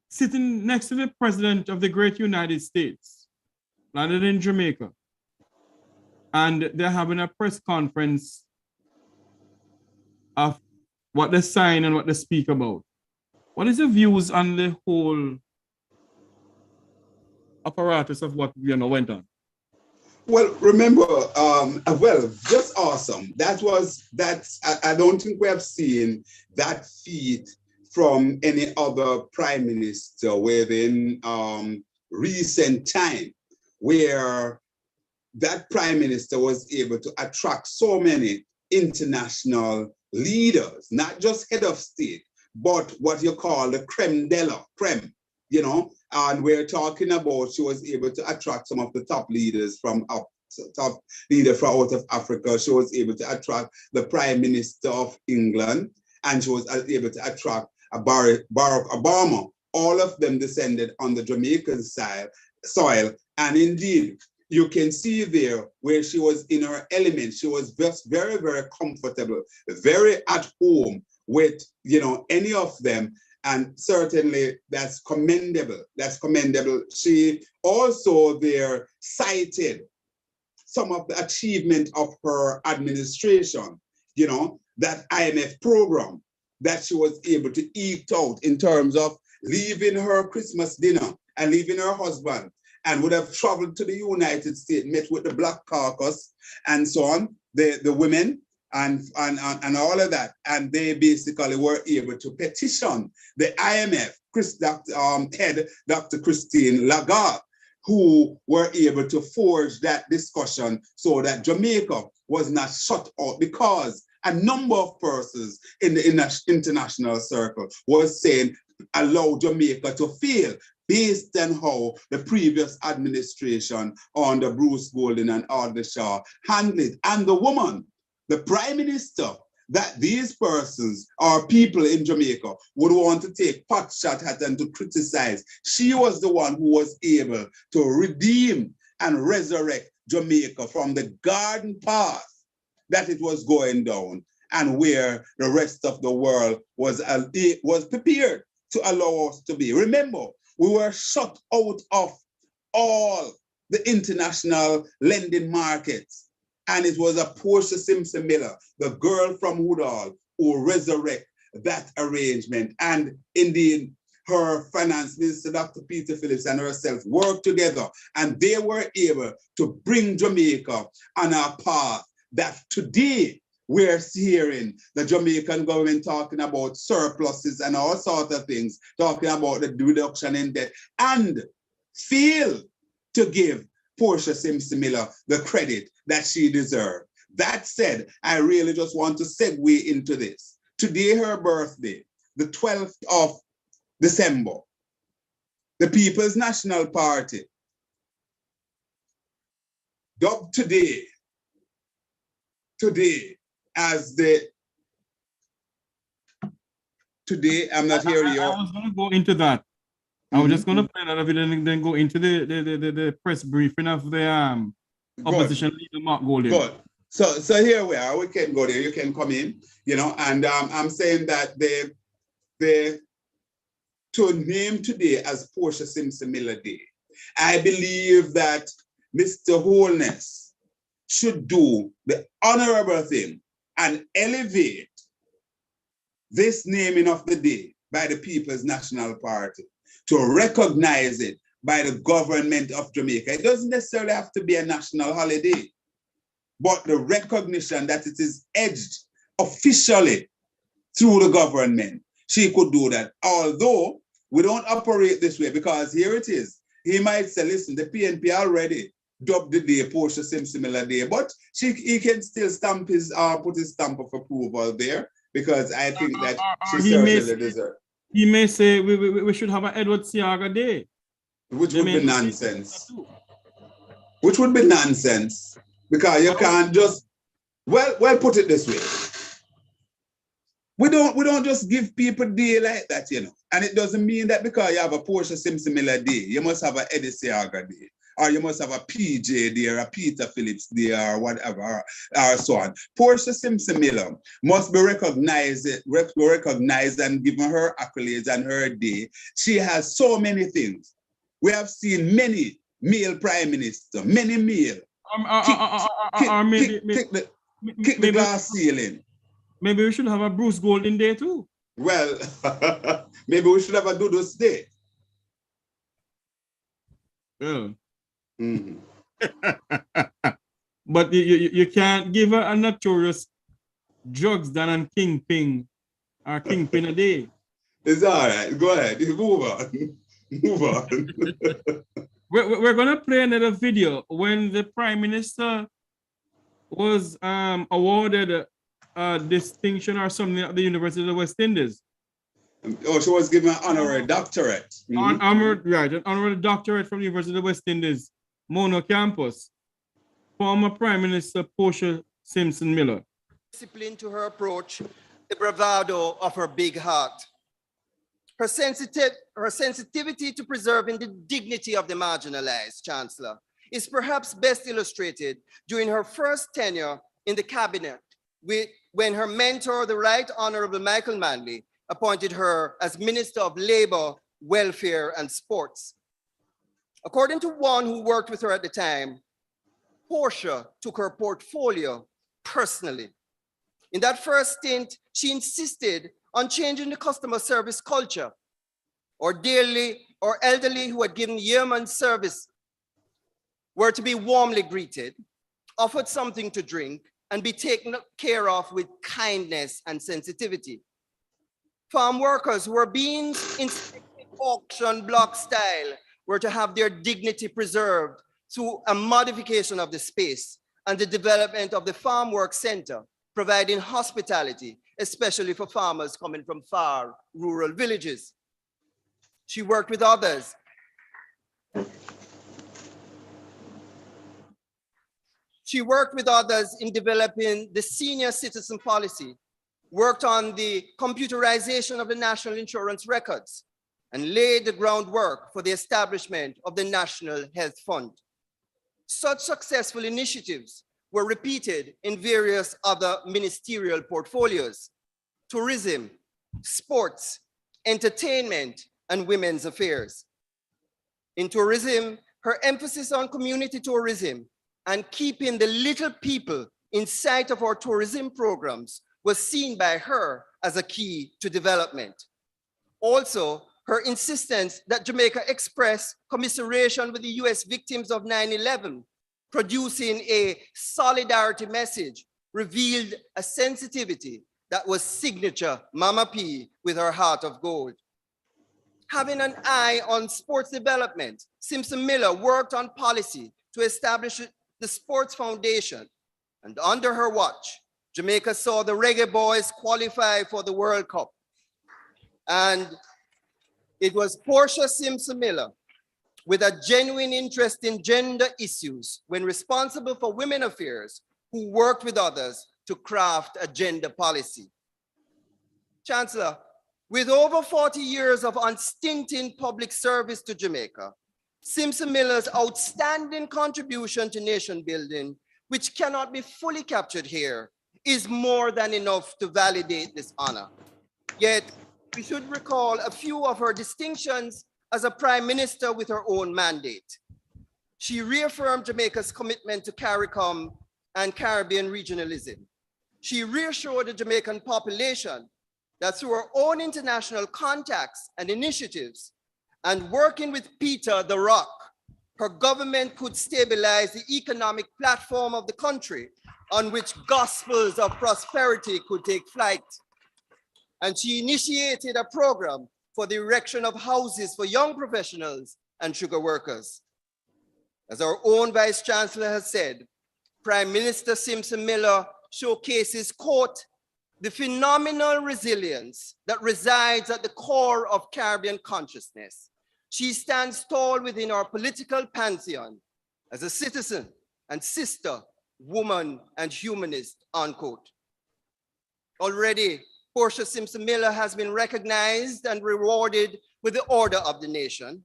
sitting next to the President of the great United States, landed in Jamaica, and they're having a press conference of what they sign and what they speak about. What is your views on the whole apparatus of what went on? Well, remember, just awesome. I don't think we have seen that feat from any other prime minister within recent time, where that prime minister was able to attract so many international leaders, not just head of state, but what you call the creme de la creme, and we're talking about she was able to attract some of the top leaders from out of Africa. She was able to attract the Prime Minister of England, and she was able to attract Barack Obama. All of them descended on the Jamaican soil. And indeed, you can see there where she was in her element. She was just very, very comfortable, very at home with, any of them. And certainly that's commendable. That's commendable. She also there cited some of the achievement of her administration, that IMF program that she was able to eke out in terms of leaving her Christmas dinner and leaving her husband, and would have traveled to the United States, met with the Black Caucus and so on, the women and all of that. And they basically were able to petition the IMF, head Dr. Christine Lagarde, who were able to forge that discussion so that Jamaica was not shut out, because a number of persons in the international circle was saying, allow Jamaica to fail based on how the previous administration under Bruce Golding and Audley Shaw handled it. And the woman, the prime minister, that these persons or people in Jamaica would want to take pot shot at and to criticize. She was the one who was able to redeem and resurrect Jamaica from the garden path that it was going down, and where the rest of the world was prepared to allow us to be. Remember, we were shut out of all the international lending markets. And it was a Portia Simpson Miller, the girl from Woodall, who resurrected that arrangement. And indeed, her finance minister, Dr. Peter Phillips, and herself worked together, and they were able to bring Jamaica on a path that today we're hearing the Jamaican government talking about surpluses and all sorts of things, talking about the reduction in debt, and fail to give Portia Simpson Miller the credit that she deserved. That said, I really just want to segue into this. Today, her birthday, the 12th of December, the People's National Party dubbed today as I'm not hearing you. I was going to go into that. I was just going to play that video and then go into the press briefing of the opposition leader, Mark Golding. Good. So here we are. We can go there. You can come in, and I'm saying that to name today as Portia Simpson Miller Day, I believe that Mr. Holness should do the honorable thing and elevate this naming of the day by the People's National Party, to recognize it by the government of Jamaica. It doesn't necessarily have to be a national holiday, but the recognition that it is edged officially through the government. She could do that, although we don't operate this way, because here it is. He might say, listen, the PNP already dubbed the day Portia Simpson Miller Day, but he can still stamp put his stamp of approval there, because I think that she certainly deserves. He may say we should have an Edward Siaga Day. Which would be nonsense. Which would be nonsense, because you can't just, well, put it this way. We don't just give people day like that, And it doesn't mean that because you have a Portia Simpson Miller Day, you must have an Eddie Siaga Day, or you must have a PJ Day, or a Peter Phillips Day, or whatever, or so on. Portia Simpson Miller must be recognized and given her accolades and her day. She has so many things. We have seen many male prime ministers, many male. Kick the glass ceiling. Maybe we should have a Bruce Golding Day too. Well, maybe we should have a Dudu's Day. Well. But you can't give a notorious drugs done on Kingpin or Kingpin a day. It's all right. Go ahead. Move on. Move on. We're going to play another video when the Prime Minister was awarded a distinction or something at the University of the West Indies. Oh, she was given an honorary doctorate. An honorary doctorate from the University of the West Indies, Mono campus. Former Prime Minister Portia Simpson Miller. Discipline to her approach, the bravado of her big heart. Her sensitivity to preserving the dignity of the marginalized, Chancellor, is perhaps best illustrated during her first tenure in the cabinet, when her mentor, the Right Honorable Michael Manley, appointed her as Minister of Labor, Welfare and Sports. According to one who worked with her at the time, Portia took her portfolio personally. In that first stint, she insisted on changing the customer service culture. Elderly who had given yeoman service were to be warmly greeted, offered something to drink, and be taken care of with kindness and sensitivity. Farm workers who were being inspected auction block style were to have their dignity preserved through a modification of the space and the development of the Farm Work Center, providing hospitality, especially for farmers coming from far rural villages. She worked with others. She worked with others in developing the senior citizen policy, worked on the computerization of the national insurance records, and laid the groundwork for the establishment of the National Health Fund. Such successful initiatives were repeated in various other ministerial portfolios: tourism, sports, entertainment, and women's affairs. In tourism, her emphasis on community tourism and keeping the little people in sight of our tourism programs was seen by her as a key to development. Also, her insistence that Jamaica express commiseration with the US victims of 9/11, producing a solidarity message, revealed a sensitivity that was signature Mama P with her heart of gold. Having an eye on sports development, Simpson Miller worked on policy to establish the Sports Foundation, and under her watch, Jamaica saw the Reggae Boys qualify for the World Cup. And it was Portia Simpson Miller, with a genuine interest in gender issues when responsible for women affairs, who worked with others to craft a gender policy. Chancellor, with over 40 years of unstinted public service to Jamaica, Simpson Miller's outstanding contribution to nation building, which cannot be fully captured here, is more than enough to validate this honor. Yet, we should recall a few of her distinctions as a prime minister with her own mandate. She reaffirmed Jamaica's commitment to CARICOM and Caribbean regionalism. She reassured the Jamaican population that through her own international contacts and initiatives, and working with Peter the Rock, her government could stabilize the economic platform of the country on which gospels of prosperity could take flight. And she initiated a program for the erection of houses for young professionals and sugar workers. As our own Vice Chancellor has said, Prime Minister Simpson Miller showcases, quote, the phenomenal resilience that resides at the core of Caribbean consciousness. She stands tall within our political pantheon as a citizen and sister, woman, and humanist, unquote. Already, Portia Simpson Miller has been recognized and rewarded with the Order of the Nation,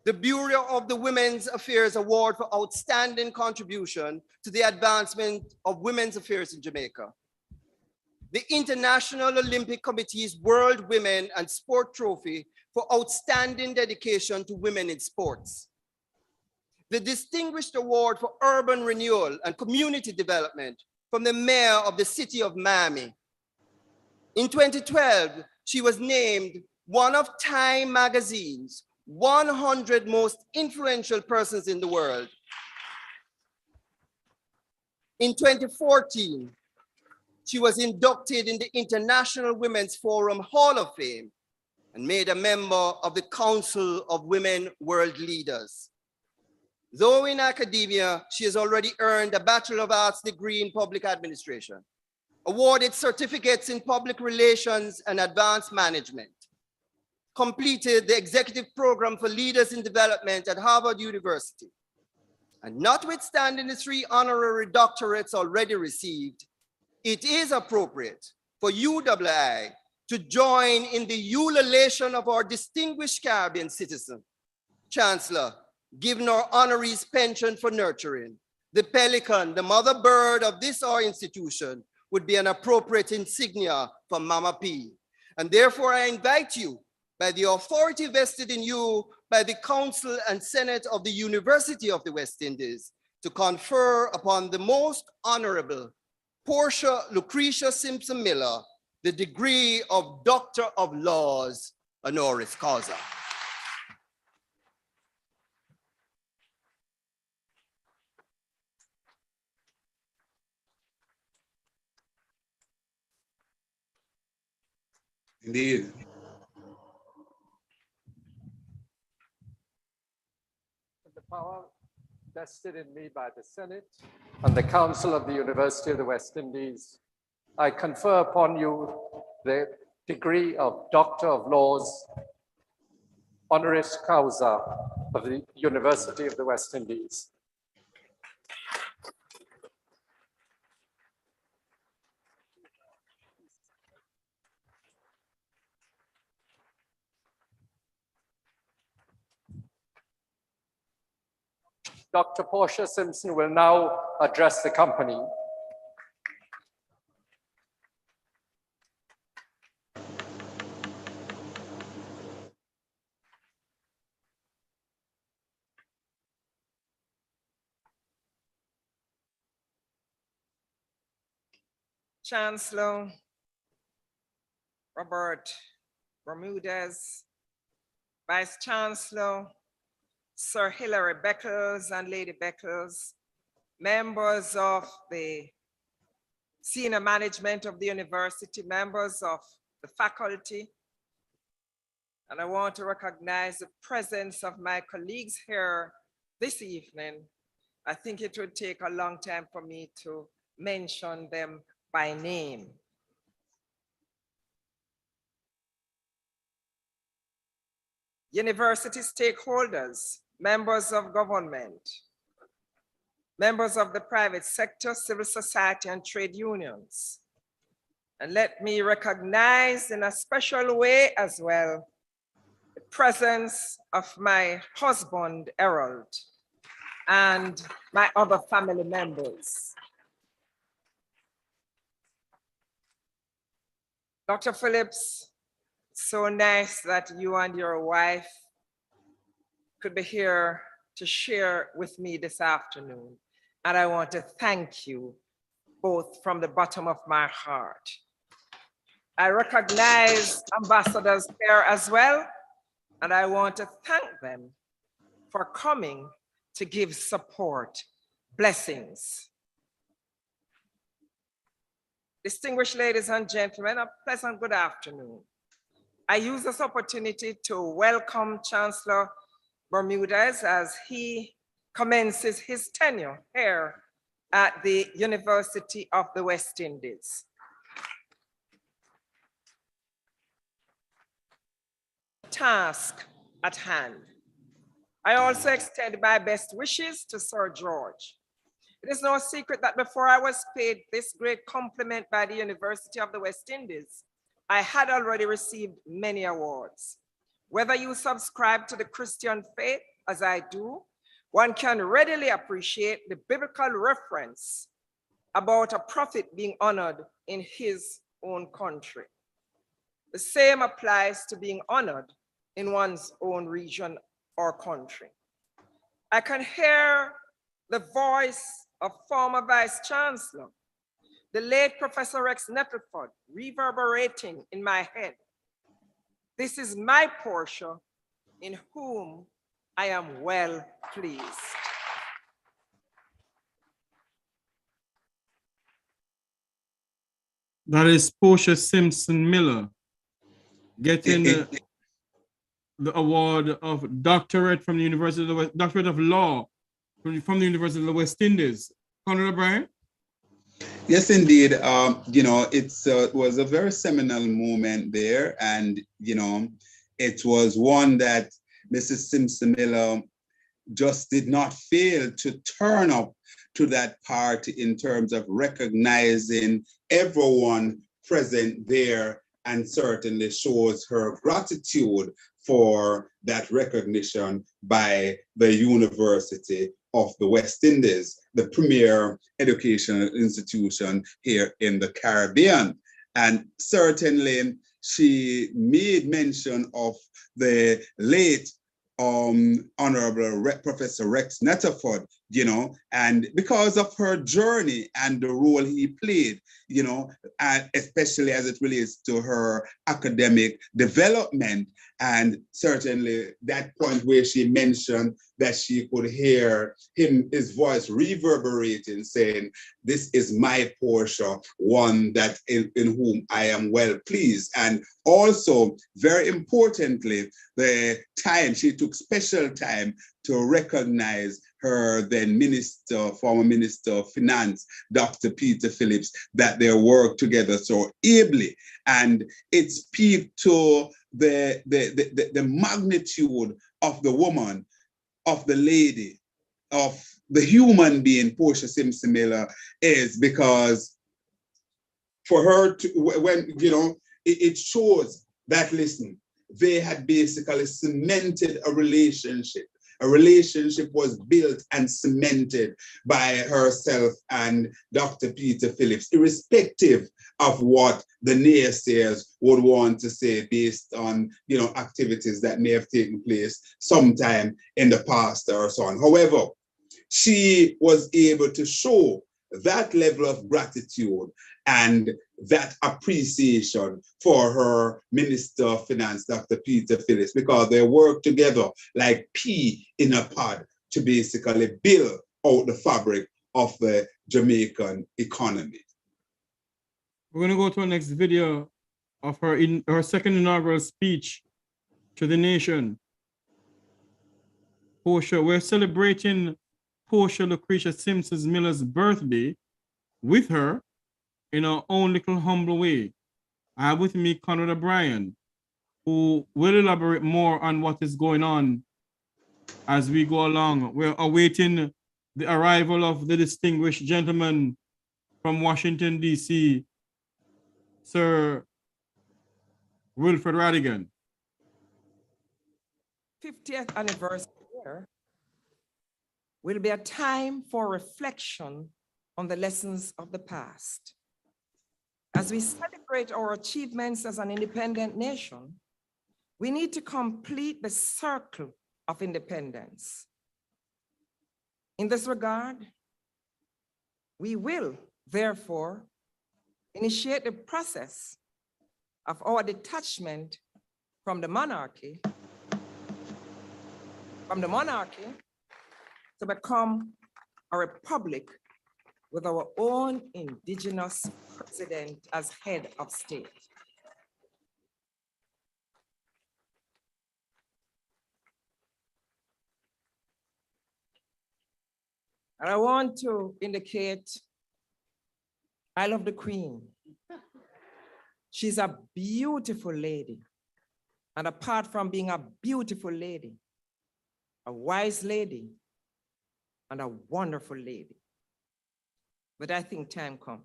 the Bureau of the Women's Affairs Award for outstanding contribution to the advancement of women's affairs in Jamaica, the International Olympic Committee's World Women and Sport Trophy for outstanding dedication to women in sports, the Distinguished Award for Urban Renewal and Community Development from the Mayor of the City of Miami. In 2012, she was named one of Time magazine's 100 most influential persons in the world. In 2014, she was inducted in the International Women's Forum Hall of Fame and made a member of the Council of Women World Leaders. Though in academia, she has already earned a Bachelor of Arts degree in public administration, awarded certificates in public relations and advanced management, completed the executive program for leaders in development at Harvard University, and notwithstanding the 3 honorary doctorates already received, it is appropriate for UWI to join in the ululation of our distinguished Caribbean citizen. Chancellor, given our honorees pension for nurturing, the pelican, the mother bird of this our institution, would be an appropriate insignia for Mama P. And therefore I invite you, by the authority vested in you by the Council and Senate of the University of the West Indies, to confer upon the most honorable Portia Lucretia Simpson Miller the degree of Doctor of Laws, honoris causa. Indeed. vested in me by the Senate and the Council of the University of the West Indies, I confer upon you the degree of Doctor of Laws, honoris causa of the University of the West Indies. Dr. Portia Simpson will now address the company. Chancellor Robert Bermudez, Vice Chancellor Sir Hilary Beckles and Lady Beckles, members of the senior management of the university, members of the faculty, and I want to recognize the presence of my colleagues here this evening. I think it would take a long time for me to mention them by name. University stakeholders, members of government, members of the private sector, civil society, and trade unions. And let me recognize in a special way as well the presence of my husband, Harold, and my other family members. Dr. Phillips, so nice that you and your wife could be here to share with me this afternoon. And I want to thank you both from the bottom of my heart. I recognize ambassadors here as well, and I want to thank them for coming to give support. Blessings. Distinguished ladies and gentlemen, a pleasant good afternoon. I use this opportunity to welcome Chancellor Bermudez as he commences his tenure here at the University of the West Indies. Task at hand. I also extend my best wishes to Sir George. It is no secret that before I was paid this great compliment by the University of the West Indies, I had already received many awards. Whether you subscribe to the Christian faith, as I do, one can readily appreciate the biblical reference about a prophet being honored in his own country. The same applies to being honored in one's own region or country. I can hear the voice of former Vice Chancellor, the late Professor Rex Nettleford, reverberating in my head. This is my Portia, in whom I am well pleased. That is Portia Simpson Miller getting the award of doctorate from the University of the West, doctorate of law from the University of the West Indies. Colonel O'Brien? Yes, indeed. It was a very seminal moment there. And, it was one that Mrs. Simpson Miller just did not fail to turn up to that part in terms of recognizing everyone present there, and certainly shows her gratitude for that recognition by the University of the West Indies, the premier educational institution here in the Caribbean. And certainly she made mention of the late Honorable Professor Rex Nettleford, and because of her journey and the role he played, and especially as it relates to her academic development. And certainly that point where she mentioned that she could hear his voice reverberating, saying, "This is my Portia, one that in whom I am well pleased." And also, very importantly, the time she took special time to recognize her then minister, former Minister of Finance, Dr. Peter Phillips, that they worked together so ably. And it speaks to the magnitude of the woman, of the lady, of the human being Portia Simpson Miller is, because for her to, when, you know, it shows that, listen, they had basically cemented a relationship. A relationship was built and cemented by herself and Dr. Peter Phillips, irrespective of what the naysayers would want to say based on, you know, activities that may have taken place sometime in the past or so on. However, she was able to show that level of gratitude and that appreciation for her Minister of Finance, Dr. Peter Phillips, because they worked together like pea in a pod to basically build out the fabric of the Jamaican economy. We're going to go to our next video of her second inaugural speech to the nation. Portia, we're celebrating Portia Lucretia Simpson Miller's birthday with her in our own little humble way. I have with me Conrad O'Brien, who will elaborate more on what is going on as we go along. We're awaiting the arrival of the distinguished gentleman from Washington, D.C., Sir Wilfred Radigan. 50th anniversary year will be a time for reflection on the lessons of the past. As we celebrate our achievements as an independent nation, we need to complete the circle of independence. In this regard, we will, therefore, initiate the process of our detachment from the monarchy to become a republic with our own indigenous president as head of state. And I want to indicate, I love the Queen. She's a beautiful lady. And apart from being a beautiful lady, a wise lady, and a wonderful lady. But I think time comes.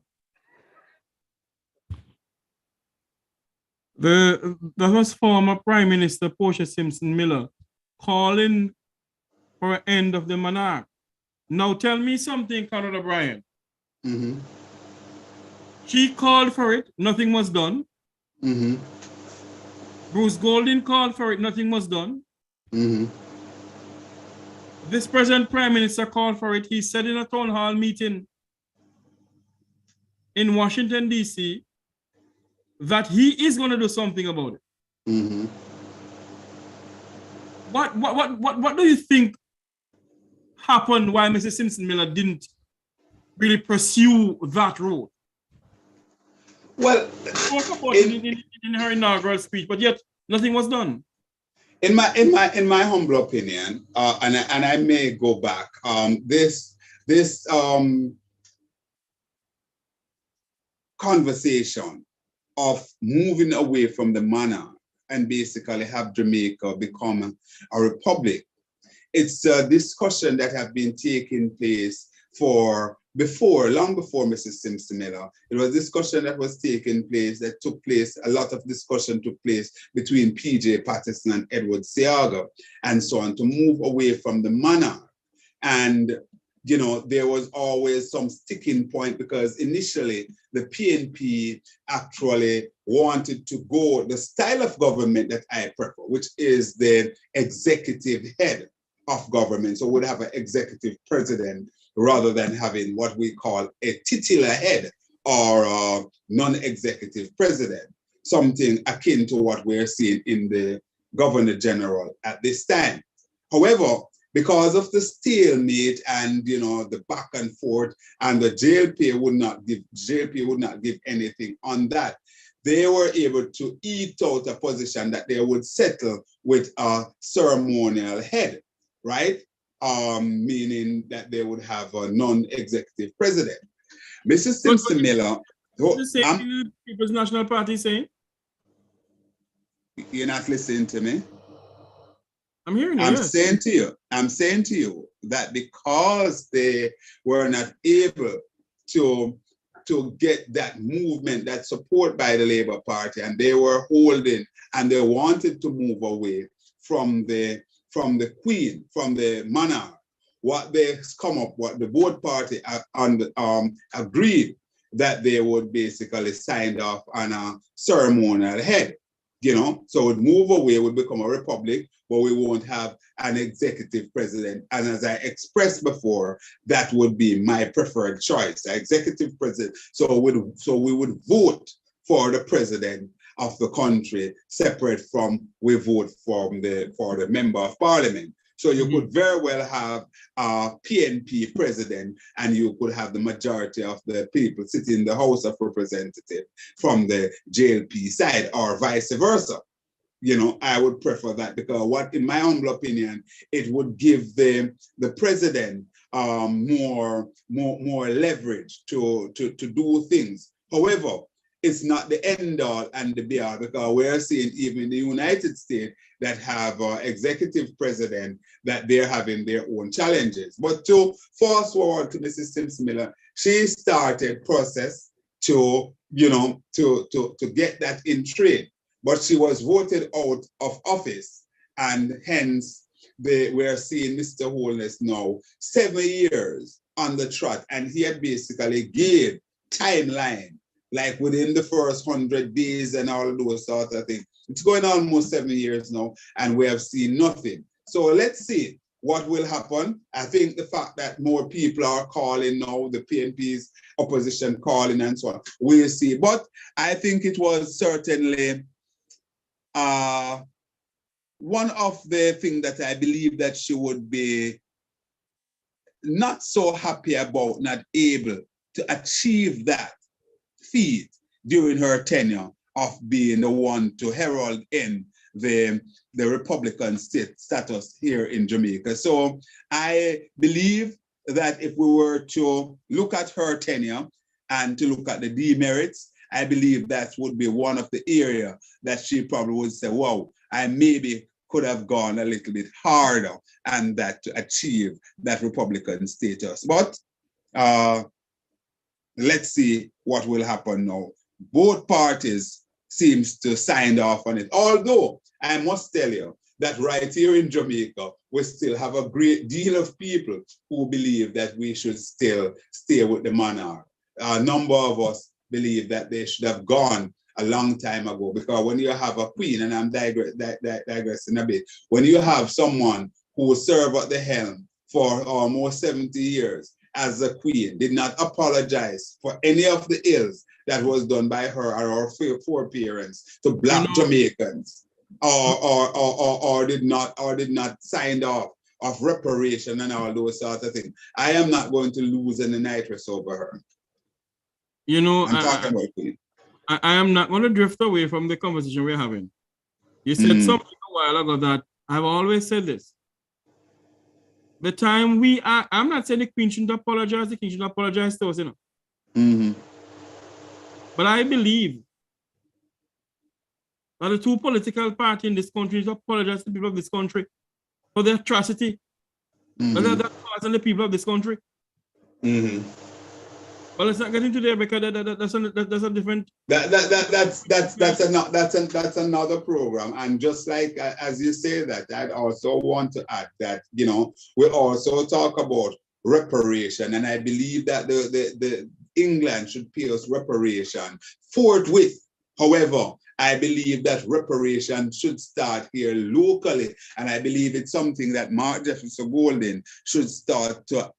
That was former Prime Minister Portia Simpson Miller calling for an end of the monarch. Now tell me something, Conrad O'Brien. Mm-hmm. She called for it, nothing was done. Mm-hmm. Bruce Golding called for it, nothing was done. Mm-hmm. This present Prime Minister called for it. He said in a town hall meeting in Washington, D.C., that he is going to do something about it. Mm-hmm. What do you think happened why Mrs. Simpson Miller didn't really pursue that road? Well, spoke about it in her inaugural speech, but yet nothing was done. In my humble opinion, and I may go back, this conversation of moving away from the monarch and basically have Jamaica become a republic, it's a discussion that have been taking place long before Mrs. Simpson Miller. It was a discussion that was taking place, a lot of discussion took place between P.J. Patterson and Edward Seaga and so on, to move away from the monarch. And, you know, there was always some sticking point because initially the PNP actually wanted to go the style of government that I prefer, which is the executive head of government. So we'd have an executive president rather than having what we call a titular head or a non-executive president, something akin to what we're seeing in the Governor General at this time. However, because of the stalemate and, you know, the back and forth, and the JLP would not give anything on that, they were able to eke out a position that they would settle with a ceremonial head, right? meaning that they would have a non-executive president. Mrs. Simpson Miller. The same thing the People's National Party saying? You're not listening to me. I'm hearing you. I'm saying to you that because they were not able to get that movement, that support by the Labour Party, and they were holding and they wanted to move away from the Queen, from the monarch. What they come up, what the both party agreed that they would basically sign off on a ceremonial head, so it would move away, would become a republic, but we won't have an executive president. And as I expressed before, that would be my preferred choice, executive president. So we would vote for the president of the country, separate from we vote for the member of parliament. So you could very well have a PNP president, and you could have the majority of the people sitting in the House of Representatives from the JLP side, or vice versa. I would prefer that, because in my humble opinion, it would give the president more leverage to do things. However, it's not the end all and the be all, because we're seeing even in the United States that have executive president that they're having their own challenges. But to fast forward to Mrs. Simpson Miller, she started process to get that in train, but she was voted out of office, and hence we're seeing Mr. Holness now 7 years on the trot, and he had basically gave timeline, like within the first 100 days and all of those sort of things. It's going on almost 7 years now, and we have seen nothing. So let's see what will happen. I think the fact that more people are calling now, the PNP's opposition calling and so on, we'll see. But I think it was certainly one of the things that I believe that she would be not so happy about, not able to achieve that feat during her tenure of being the one to herald in the Republican status here in Jamaica. So I believe that if we were to look at her tenure and to look at the demerits, I believe that would be one of the areas that she probably would say, wow, I maybe could have gone a little bit harder and that to achieve that Republican status. But let's see what will happen now. Both parties seems to sign off on it. Although I must tell you that right here in Jamaica, we still have a great deal of people who believe that we should still stay with the monarch. A number of us believe that they should have gone a long time ago, because when you have a queen, and I'm digressing a bit, when you have someone who served at the helm for almost 70 years as a queen, did not apologize for any of the ills that was done by her or her foreparents to Black Jamaicans, or did not sign off of reparation and all those sort of things, I am not going to lose any nitrous over her. I'm talking about Queen. I am not going to drift away from the conversation we're having. You said something a while ago that I've always said this. The time I'm not saying the Queen shouldn't apologize, the King shouldn't apologize to us, But I believe that the two political parties in this country should apologize to the people of this country for the atrocity that caused the people of this country. But let's not get into there, because that's a different. That's another program. And just like as you say that, I also want to add that we also talk about reparation, and I believe that the England should pay us reparation forthwith. However, I believe that reparation should start here locally, and I believe it's something that Mark Jefferson Golden should start to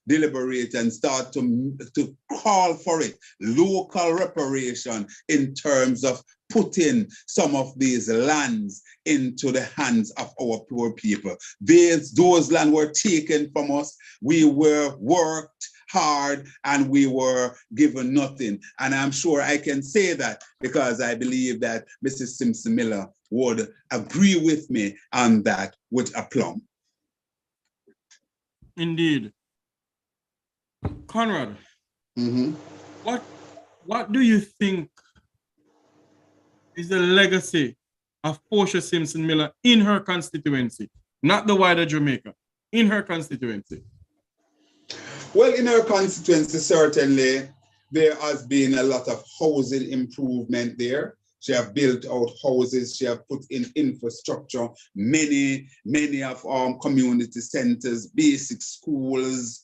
deliberate and start to call for it. Local reparation in terms of putting some of these lands into the hands of our poor people. Those lands were taken from us. We were worked hard and we were given nothing. And I'm sure I can say that because I believe that Mrs. Simpson Miller would agree with me on that with aplomb. Indeed. Conrad, Mhm. what do you think is the legacy of Portia Simpson Miller in her constituency, not the wider Jamaica, in her constituency? Well, in her constituency, certainly there has been a lot of housing improvement there. She have built out houses. She have put in infrastructure, many of community centers, basic schools.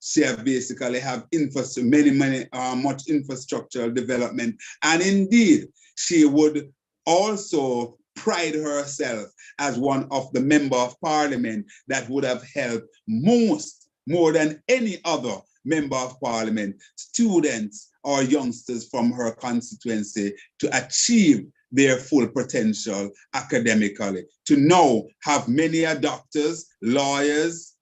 She have basically have much infrastructural development. And indeed, she would also pride herself as one of the member of parliament that would have helped more than any other member of parliament, students or youngsters from her constituency to achieve their full potential academically, to now have many doctors, lawyers,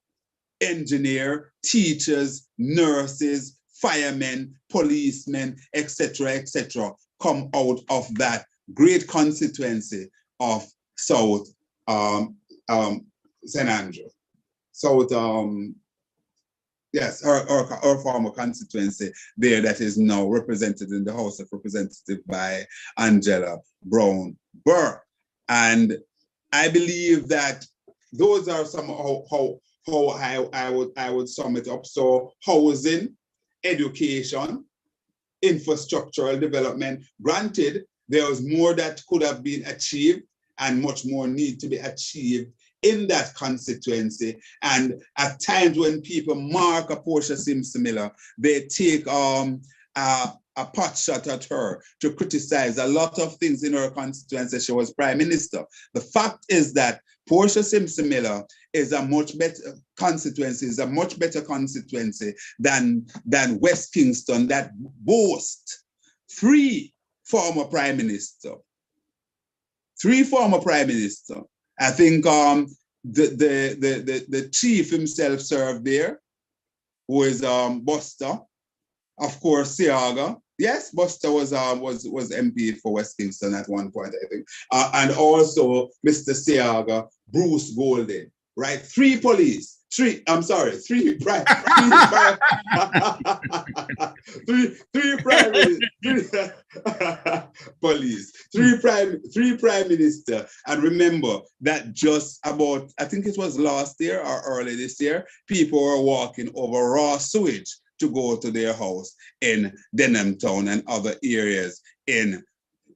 engineers, teachers, nurses, firemen, policemen, etc., come out of that great constituency of South St. Andrew. South, yes, her former constituency there that is now represented in the House of Representatives by Angela Brown Burr. And I believe that those are some how I would sum it up. So housing, education, infrastructural development. Granted, there was more that could have been achieved and much more need to be achieved in that constituency. And at times when people mark a Portia Simpson Miller, they take a pot shot at her to criticize a lot of things in her constituency. She was prime minister. The fact is that Portia Simpson Miller is a much better constituency, than West Kingston that boasts three former prime ministers. I think the chief himself served there, who is Buster, of course, Seaga. Yes, Buster was MP for West Kingston at one point, I think, and also Mr. Seaga, Bruce Golden, right? Three prime minister. And remember that just about, I think it was last year or early this year, people were walking over raw sewage to go to their house in Denham Town and other areas in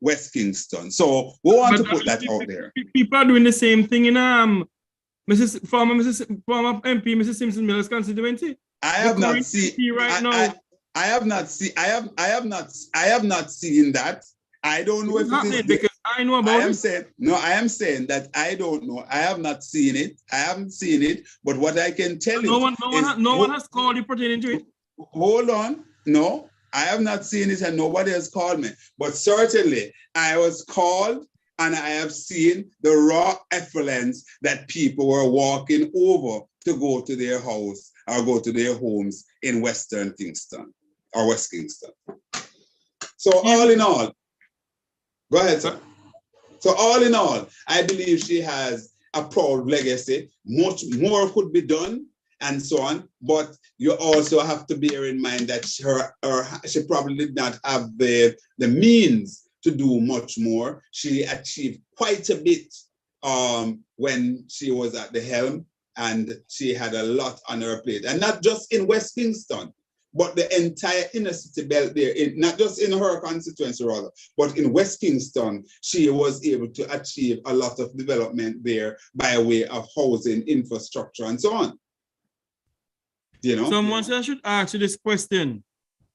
West Kingston. So we want to put that out there. People are doing the same thing in former MP, Mrs. Simpson Miller's constituency. I have not seen that. I don't know if it is because I know about it. I am saying that I don't know. I have not seen it. I haven't seen it. But what I can tell you, no one has called you pertaining to it. Hold on. No, I have not seen it and nobody has called me. But certainly I was called and I have seen the raw effluence that people were walking over to go to their house or go to their homes in Western Kingston or West Kingston. So all in all, go ahead, sir. So all in all, I believe she has a proud legacy. Much more could be done and so on, but you also have to bear in mind that she probably did not have the means to do much more. She achieved quite a bit when she was at the helm, and she had a lot on her plate. And not just in West Kingston, but the entire inner city belt there, not just in her constituency rather, but in West Kingston, she was able to achieve a lot of development there by way of housing, infrastructure, and so on. You know? Someone said I should ask you this question.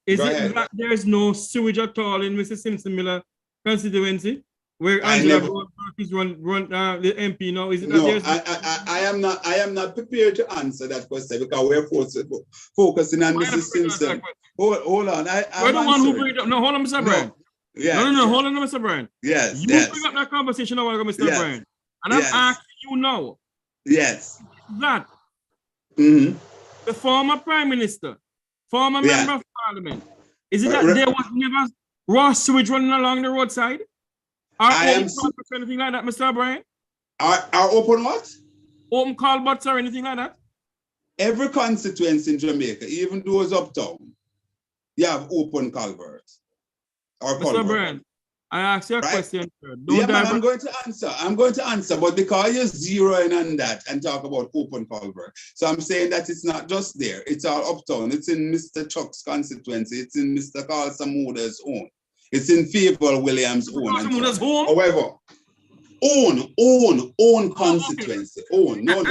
Is it that there is no sewage at all in Mrs. Simpson Miller constituency? Where Angela is run the MP now? Is it that no, I am not prepared to answer that question because we're focusing on Mrs. Simpson. Hold on. We're the one who bring it up. No, hold on, Mr. Brian. Yeah. No, hold on, Mr. Brian. Yes. You bring up that conversation a while ago, Mr. Brian. And I'm asking you now. Yes. That the former Prime Minister, former member of Parliament, is it that there was never raw sewage running along the roadside? Anything like that, Mr. Brian? Are open what? Open call butts or anything like that? every constituency in Jamaica, even those uptown, you have open culverts. Or Mr. culvert. Bryan, I asked you a Right? question. Sir. Don't Yeah, man, divert. I'm going to answer, but because you're zeroing on that and talk about open culvert. So I'm saying that it's not just there, it's all uptown. It's in Mr. Chuck's constituency, it's in Mr. Carl Samuda's own, it's in Favor Williams' own. Samuda's home? However, own constituency. Own. No,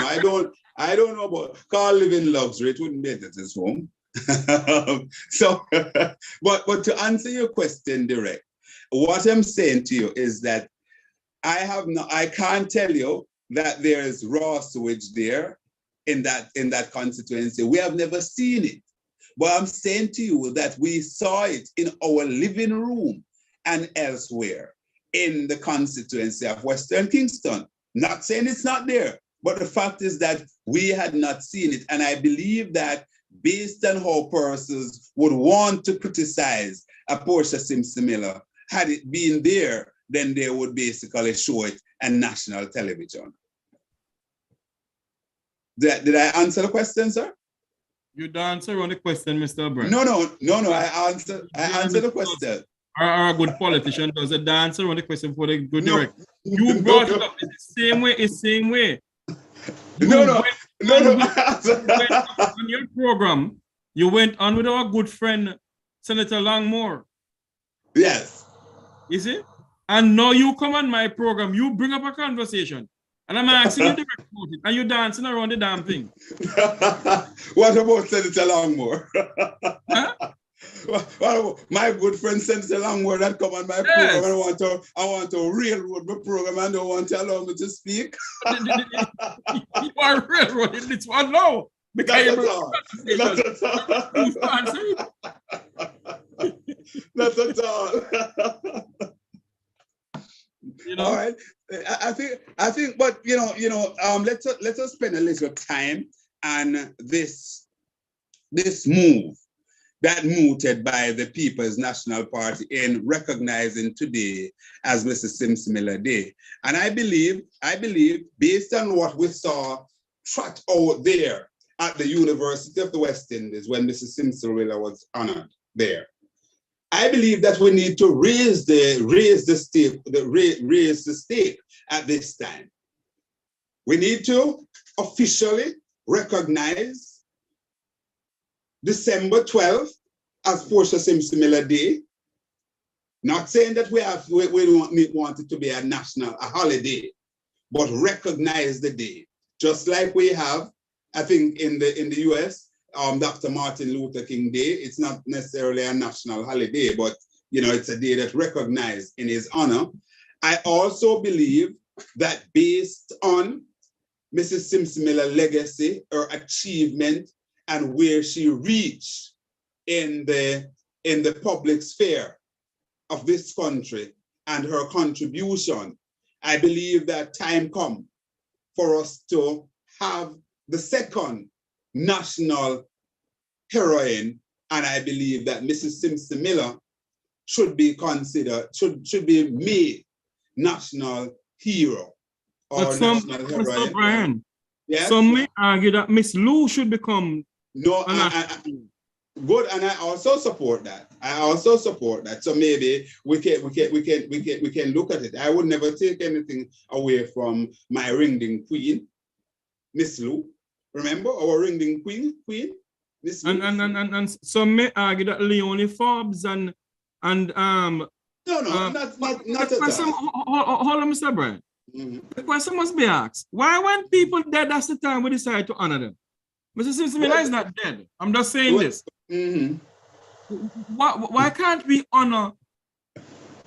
I don't know about Carl live in luxury, it wouldn't be at his home. So, but to answer your question direct, what I'm saying to you is that I can't tell you that there's raw sewage there in that constituency. We have never seen it. But I'm saying to you that we saw it in our living room and elsewhere in the constituency of Western Kingston. Not saying it's not there, but the fact is that we had not seen it. And I believe that based on how persons would want to criticize a Portia Simpson Miller, had it been there, then they would basically show it on national television. Did I answer the question, sir? You dance around the question, Mr. Bryan. No, I answer the question. Or a good politician does a dance around the question for the good direct. You brought it up. It's the same way. No. On your program, you went on with our good friend, Senator Longmore. Yes. You see? And now you come on my program, you bring up a conversation. And I'm asking you direct about it, and you're dancing around the damn thing. What about Senator Longmore? Huh? Well, my good friend Senator Longmore that come on my program, I want to railroad my program and don't want to allow me to speak. You are railroading this one now. Not at all. Not at all. You know? All right. I think, but let us spend a little time on this move that mooted by the People's National Party in recognizing today as Mrs. Simpson Miller Day. And I believe, based on what we saw trot out there at the University of the West Indies when Mrs. Simpson Miller was honored there, I believe that we need to raise the stake at this time. We need to officially recognize December 12th as Portia Simpson Miller Day. Not saying that we don't want it to be a holiday, but recognize the day. Just like we have, I think in the US, Dr. Martin Luther King Day. It's not necessarily a national holiday, but it's a day that's recognized in his honor. I also believe that based on Mrs. Simpson Miller's legacy, her achievement, and where she reached in the public sphere of this country and her contribution, I believe that time come for us to have the second national heroine, and I believe that Mrs. Simpson Miller should be considered, should be made national hero or national heroine. Mr. Bryan, yes? Some may argue that Miss Lou should become no. Good, and I also support that. So maybe we can look at it. I would never take anything away from my ring-ding queen, Miss Lou. Remember our ring-ding queen, Miss Lou. And some may argue that Leonie Forbes and not at all. Hold on, Mr. Bryan. The question must be asked: why, when people dead, that's the time we decide to honor them? Mr. Simpson Miller is not dead. I'm just saying this. Why can't we honor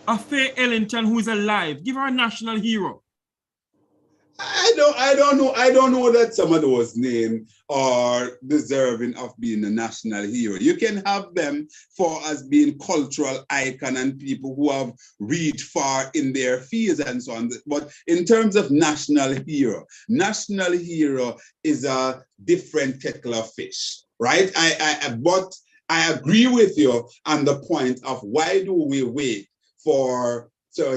a Faye Ellington who is alive? Give her a national hero. I don't know that some of those names are deserving of being a national hero. You can have them as being cultural icon and people who have reached far in their fields and so on. But in terms of national hero is a different kettle of fish, right? But I agree with you on the point of why do we wait for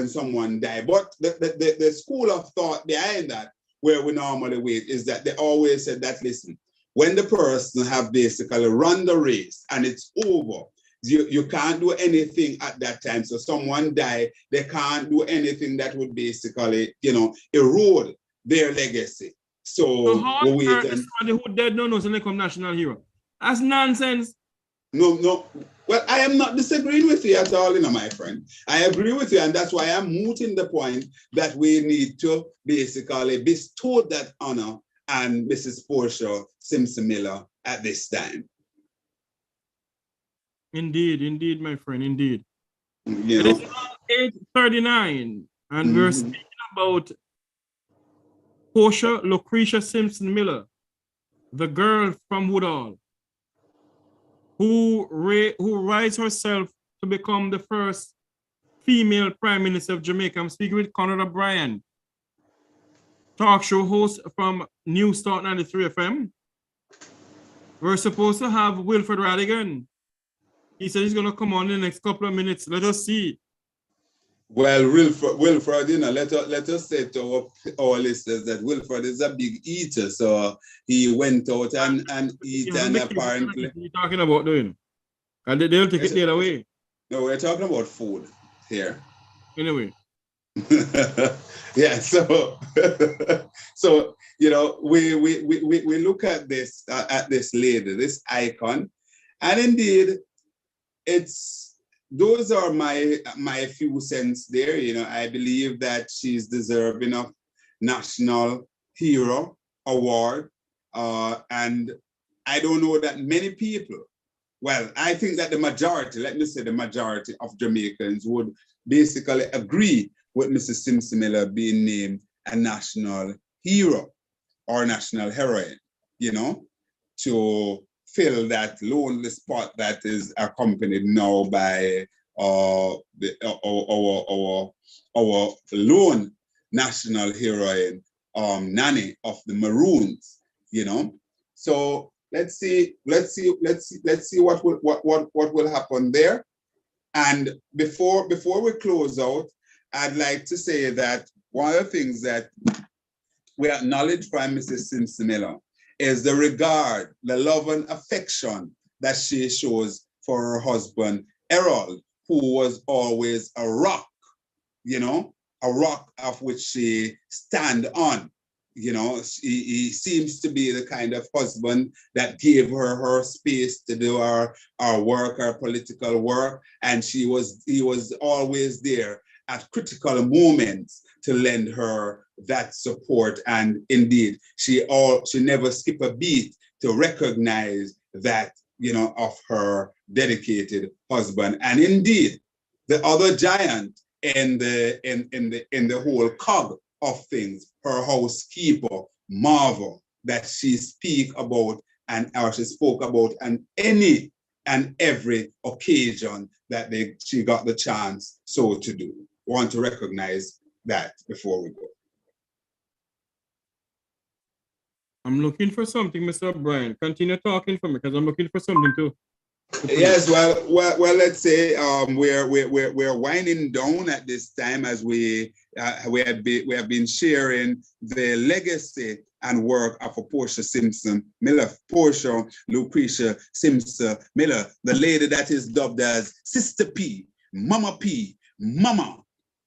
someone die? But the school of thought behind that, where we normally wait, is that they always said that, listen, when the person have basically run the race and it's over, you can't do anything at that time. So someone die, they can't do anything that would basically, erode their legacy. So how we on wait earth is somebody who dead no, so they come national hero? That's nonsense. No. Well, I am not disagreeing with you at all, my friend. I agree with you, and that's why I'm mooting the point that we need to basically bestow that honor on Mrs. Portia Simpson Miller at this time. Indeed, my friend, indeed. You It's know? 8:39, and we're speaking about Portia Lucretia Simpson Miller, the girl from Woodall, who raised herself to become the first female Prime Minister of Jamaica. I'm speaking with Conrad O'Brien, talk show host from New Start 93 FM. We're supposed to have Wilfred Radigan. He said he's going to come on in the next couple of minutes. Let us see. Well, Wilfred, let us say to our listeners that Wilfred is a big eater, so he went out and eat, and apparently. What are you talking about doing? And they'll take it the other way. No, we're talking about food here. Anyway. Yeah, so we look at this lady, this icon, and indeed, those are my few cents there. I believe that she's deserving of National Hero Award, and I don't know that many people. Well, I think that the majority of Jamaicans would basically agree with Mrs. Simpson Miller being named a national hero or national heroine, to fill that lonely spot that is accompanied now by our lone national heroine, Nanny of the Maroons, So let's see what will happen there. And before we close out, I'd like to say that one of the things that we acknowledge from Mrs. Simpson Miller is the regard, the love and affection that she shows for her husband, Errol, who was always a rock, a rock of which she stand on. He seems to be the kind of husband that gave her space to do our work, our political work, and he was always there at critical moments to lend her that support. And indeed, she never skipped a beat to recognize that, of her dedicated husband. And indeed, the other giant in the whole cog of things, her housekeeper, Marvel, that she spoke about on any and every occasion that she got the chance so to do. Want to recognize that before we go. I'm looking for something, Mr. O'Brien. Continue talking for me, because I'm looking for something too. Yes, well, let's say we're winding down at this time as we have been sharing the legacy and work of Portia Simpson Miller, Portia Lucretia Simpson Miller, the lady that is dubbed as Sister P, Mama,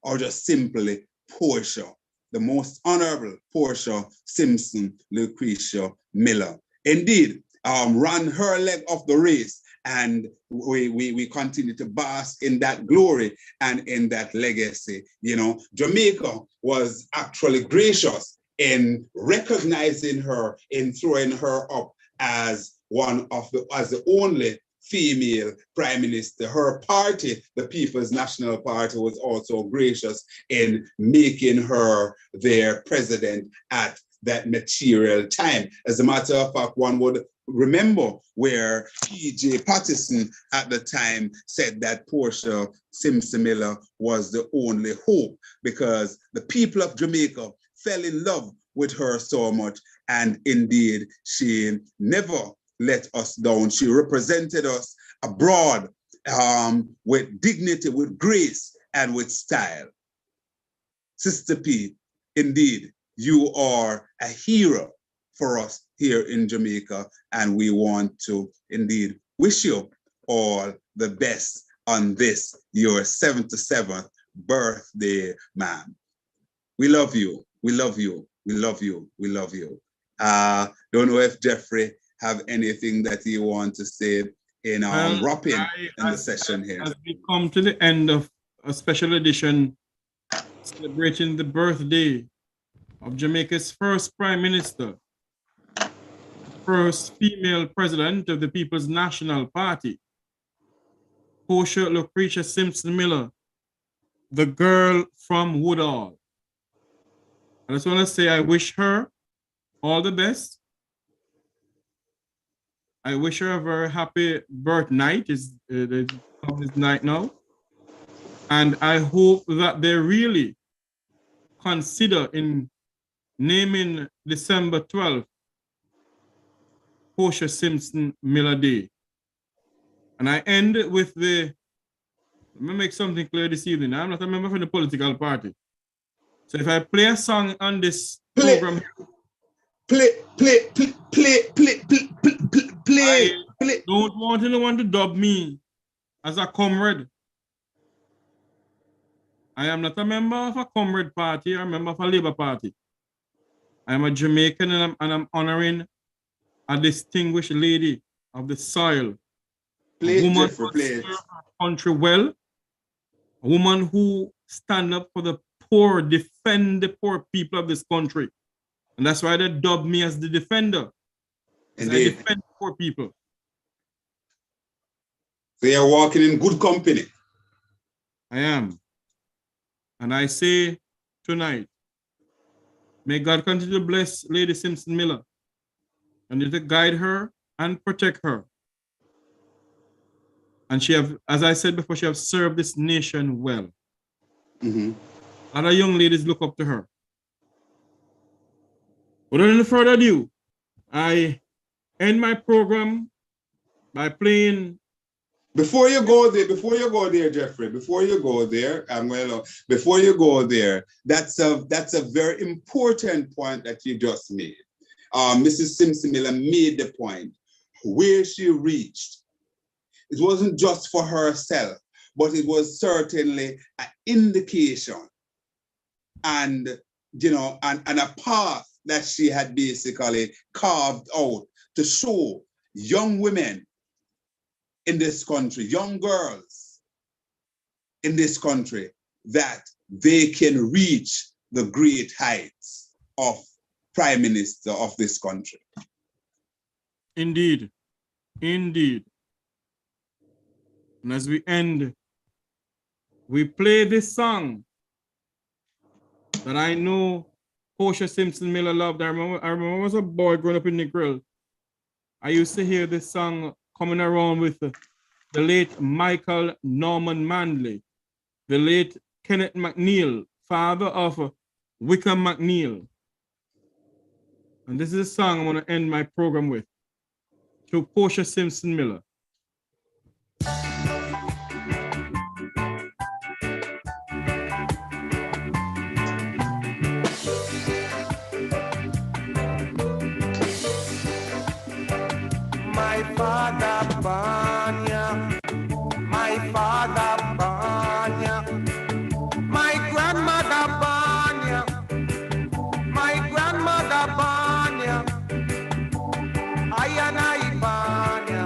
or just simply Portia, the most honorable Portia Simpson Lucretia Miller. Indeed, ran her leg of the race. And we continue to bask in that glory and in that legacy. Jamaica was actually gracious in recognizing her, in throwing her up as the only female prime minister. Her party, the People's National Party, was also gracious in making her their president at that material time. As a matter of fact, one would remember where P.J. Patterson at the time said that Portia Simpson Miller was the only hope, because the people of Jamaica fell in love with her so much, and indeed she never let us down. She represented us abroad with dignity, with grace, and with style. Sister P, indeed, you are a hero for us here in Jamaica. And we want to indeed wish you all the best on this, your 77th birthday, ma'am. We love you. We love you. We love you. We love you. Don't know if Jeffrey have anything that he wants to say in wrapping in the session here. As we come to the end of a special edition celebrating the birthday of Jamaica's first Prime Minister, first female president of the People's National Party, Portia Lucretia Simpson Miller, the girl from Woodall. I just want to say I wish her all the best. I wish her a very happy birth night. It's night now. And I hope that they really consider in naming December 12th Portia Simpson Miller Day. And I end with let me make something clear this evening. I'm not a member of the political party. So if I play a song on this program, play. I don't want anyone to dub me as a comrade. I am not a member of a comrade party or a member of a Labour Party. I am a Jamaican and I'm honoring a distinguished lady of the soil. A woman who serves her country well. A woman who stand up for the poor, defend the poor people of this country. And that's why they dub me as the defender. I defend poor people. So you're walking in good company. I am. And I say tonight, may God continue to bless Lady Simpson Miller and to guide her and protect her. And she have, as I said before, she have served this nation well. Other young ladies look up to her. Without any further ado, I end my program by playing. Before you go there, Jeffrey, before you go there, that's a very important point that you just made. Mrs. Simpson Miller made the point where she reached. It wasn't just for herself, but it was certainly an indication and a path that she had basically carved out to show young women in this country, young girls in this country, that they can reach the great heights of Prime Minister of this country. Indeed, indeed. And as we end, we play this song that I know Portia Simpson Miller loved. I remember I was a boy growing up in the grill. I used to hear this song coming around with the late Michael Norman Manley, the late Kenneth McNeil, father of Wickham McNeil. And this is a song I want to end my program with, to Portia Simpson Miller. My father Banya, my father Banya, my grandmother Banya, my grandmother Banya, I and I Banya,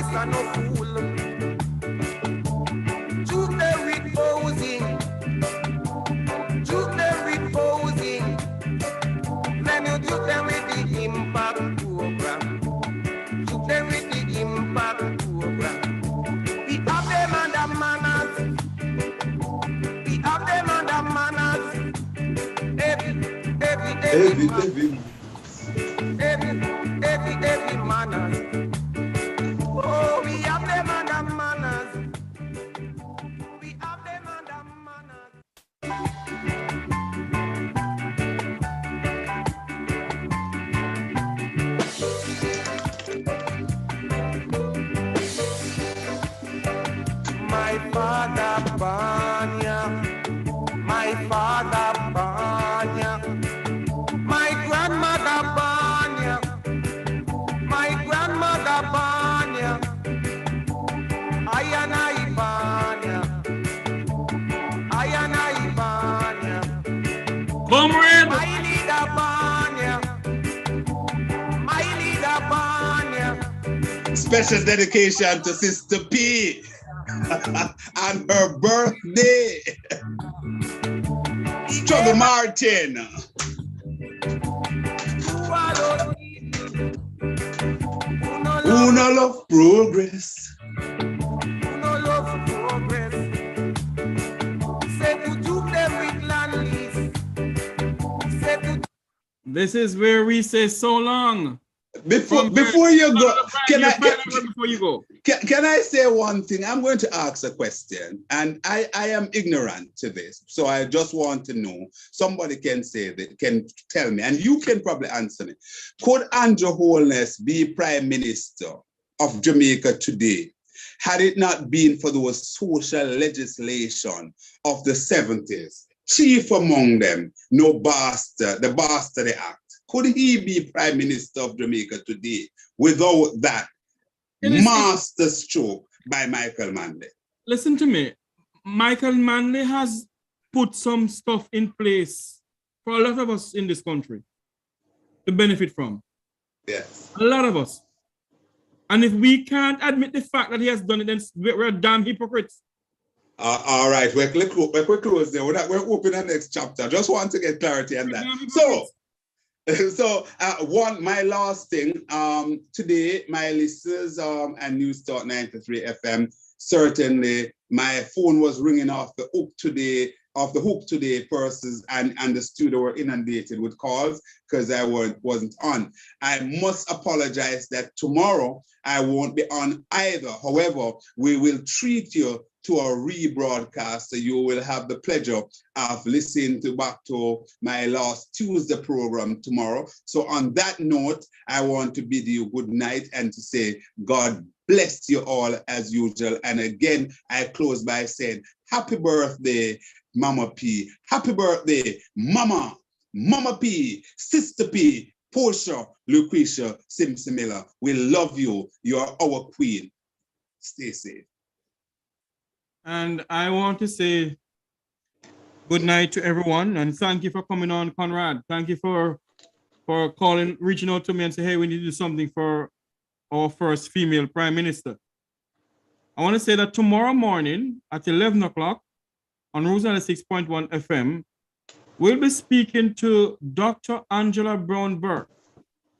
boss and no fool. Juke them with posing. Juke them with posing. Then you juke them with the impact program. Juke them with the impact program. We have them under manners. We have them under manners. Every manners. Oh, we have them under manners. We have them under manners. My father Banya, my father Banya, my grandmother Banya, my grandmother Banya, I Banya, Banya, Comrade, my leader Banya, my leader Banya. Special dedication to Sister P and her birthday. Trouble Martin. Who no love progress. No love progress. Say to juke them with land lease. Say to this is where we say so long. Before you go, before you go. Can I say one thing? I'm going to ask a question, and I am ignorant to this, so I just want to know. Somebody can say that, can tell me, and you can probably answer it. Could Andrew Holness be Prime Minister of Jamaica today had it not been for those social legislation of the 70s? Chief among them, the Bastard Act. Could he be Prime Minister of Jamaica today without that master stroke by Michael Manley? Listen to me. Michael Manley has put some stuff in place for a lot of us in this country to benefit from. Yes. A lot of us. And if we can't admit the fact that he has done it, then we're damn hypocrites. All right, we're close there. We're open the next chapter. Just want to get clarity on that. My last thing, today, my listeners and News Talk 93 FM, certainly my phone was ringing off the hook today, persons and the studio were inundated with calls because I wasn't on. I must apologize that tomorrow I won't be on either. However, we will treat you to a rebroadcast, so you will have the pleasure of listening back to my last Tuesday program tomorrow. So on that note, I want to bid you good night and to say God bless you all as usual. And again, I close by saying happy birthday, Mama P. Happy birthday, Mama P, Sister P, Portia Lucretia Simpson Miller. We love you. You are our queen. Stay safe. And I want to say good night to everyone, and thank you for coming on, Conrad. Thank you for calling, reaching out to me and say, hey, we need to do something for our first female Prime Minister. I want to say that tomorrow morning at 11 o'clock on Rose 96.1 FM, we'll be speaking to Dr. Angela Brown Burke,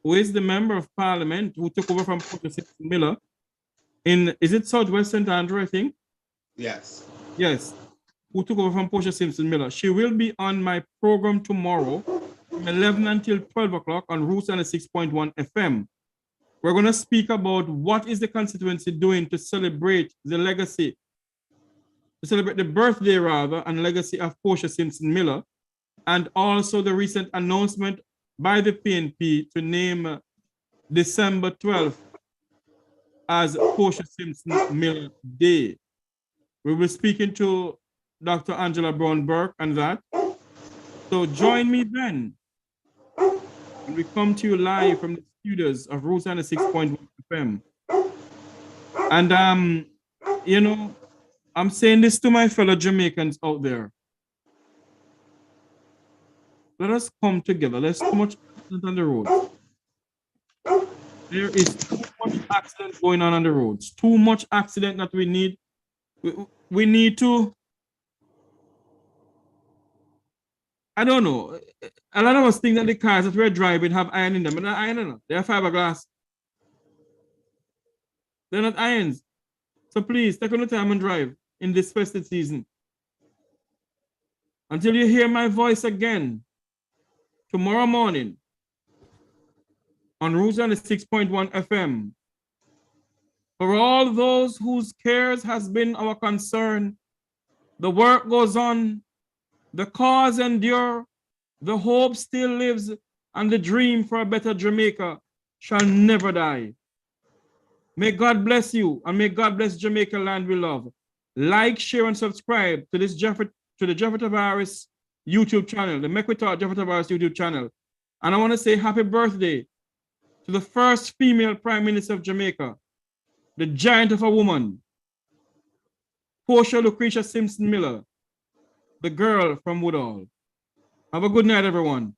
who is the Member of Parliament who took over from Portia Simpson Miller is it Southwest St. Andrew, I think? Yes. Yes, who took over from Portia Simpson Miller. She will be on my program tomorrow from 11 until 12 o'clock on Roots 96.1 FM. We're going to speak about what is the constituency doing to celebrate the legacy, to celebrate the birthday rather, and legacy of Portia Simpson Miller, and also the recent announcement by the PNP to name December 12th as Portia Simpson Miller Day. We will be speaking to Dr. Angela Brown Burke and that. So join me then. And we come to you live from the studios of Roots 96.1 FM. And you know, I'm saying this to my fellow Jamaicans out there. Let us come together. There's so much on the road. There is so much accidents going on the roads. Too much accident that we need. We need to, I don't know. A lot of us think that the cars that we're driving have iron in them, but they're not iron in them. They're fiberglass. They're not irons. So please take on the time and drive in this festive season. Until you hear my voice again tomorrow morning on Roots on the 6.1 FM. For all those whose cares has been our concern, the work goes on, the cause endure, the hope still lives, and the dream for a better Jamaica shall never die. May God bless you, and may God bless Jamaica land we love. Like, share, and subscribe to the Jeffrey Tavares YouTube channel, the Make We Talk Jeffrey Tavares YouTube channel. And I want to say happy birthday to the first female Prime Minister of Jamaica, the giant of a woman, Portia Simpson Miller, the girl from Woodall. Have a good night, everyone.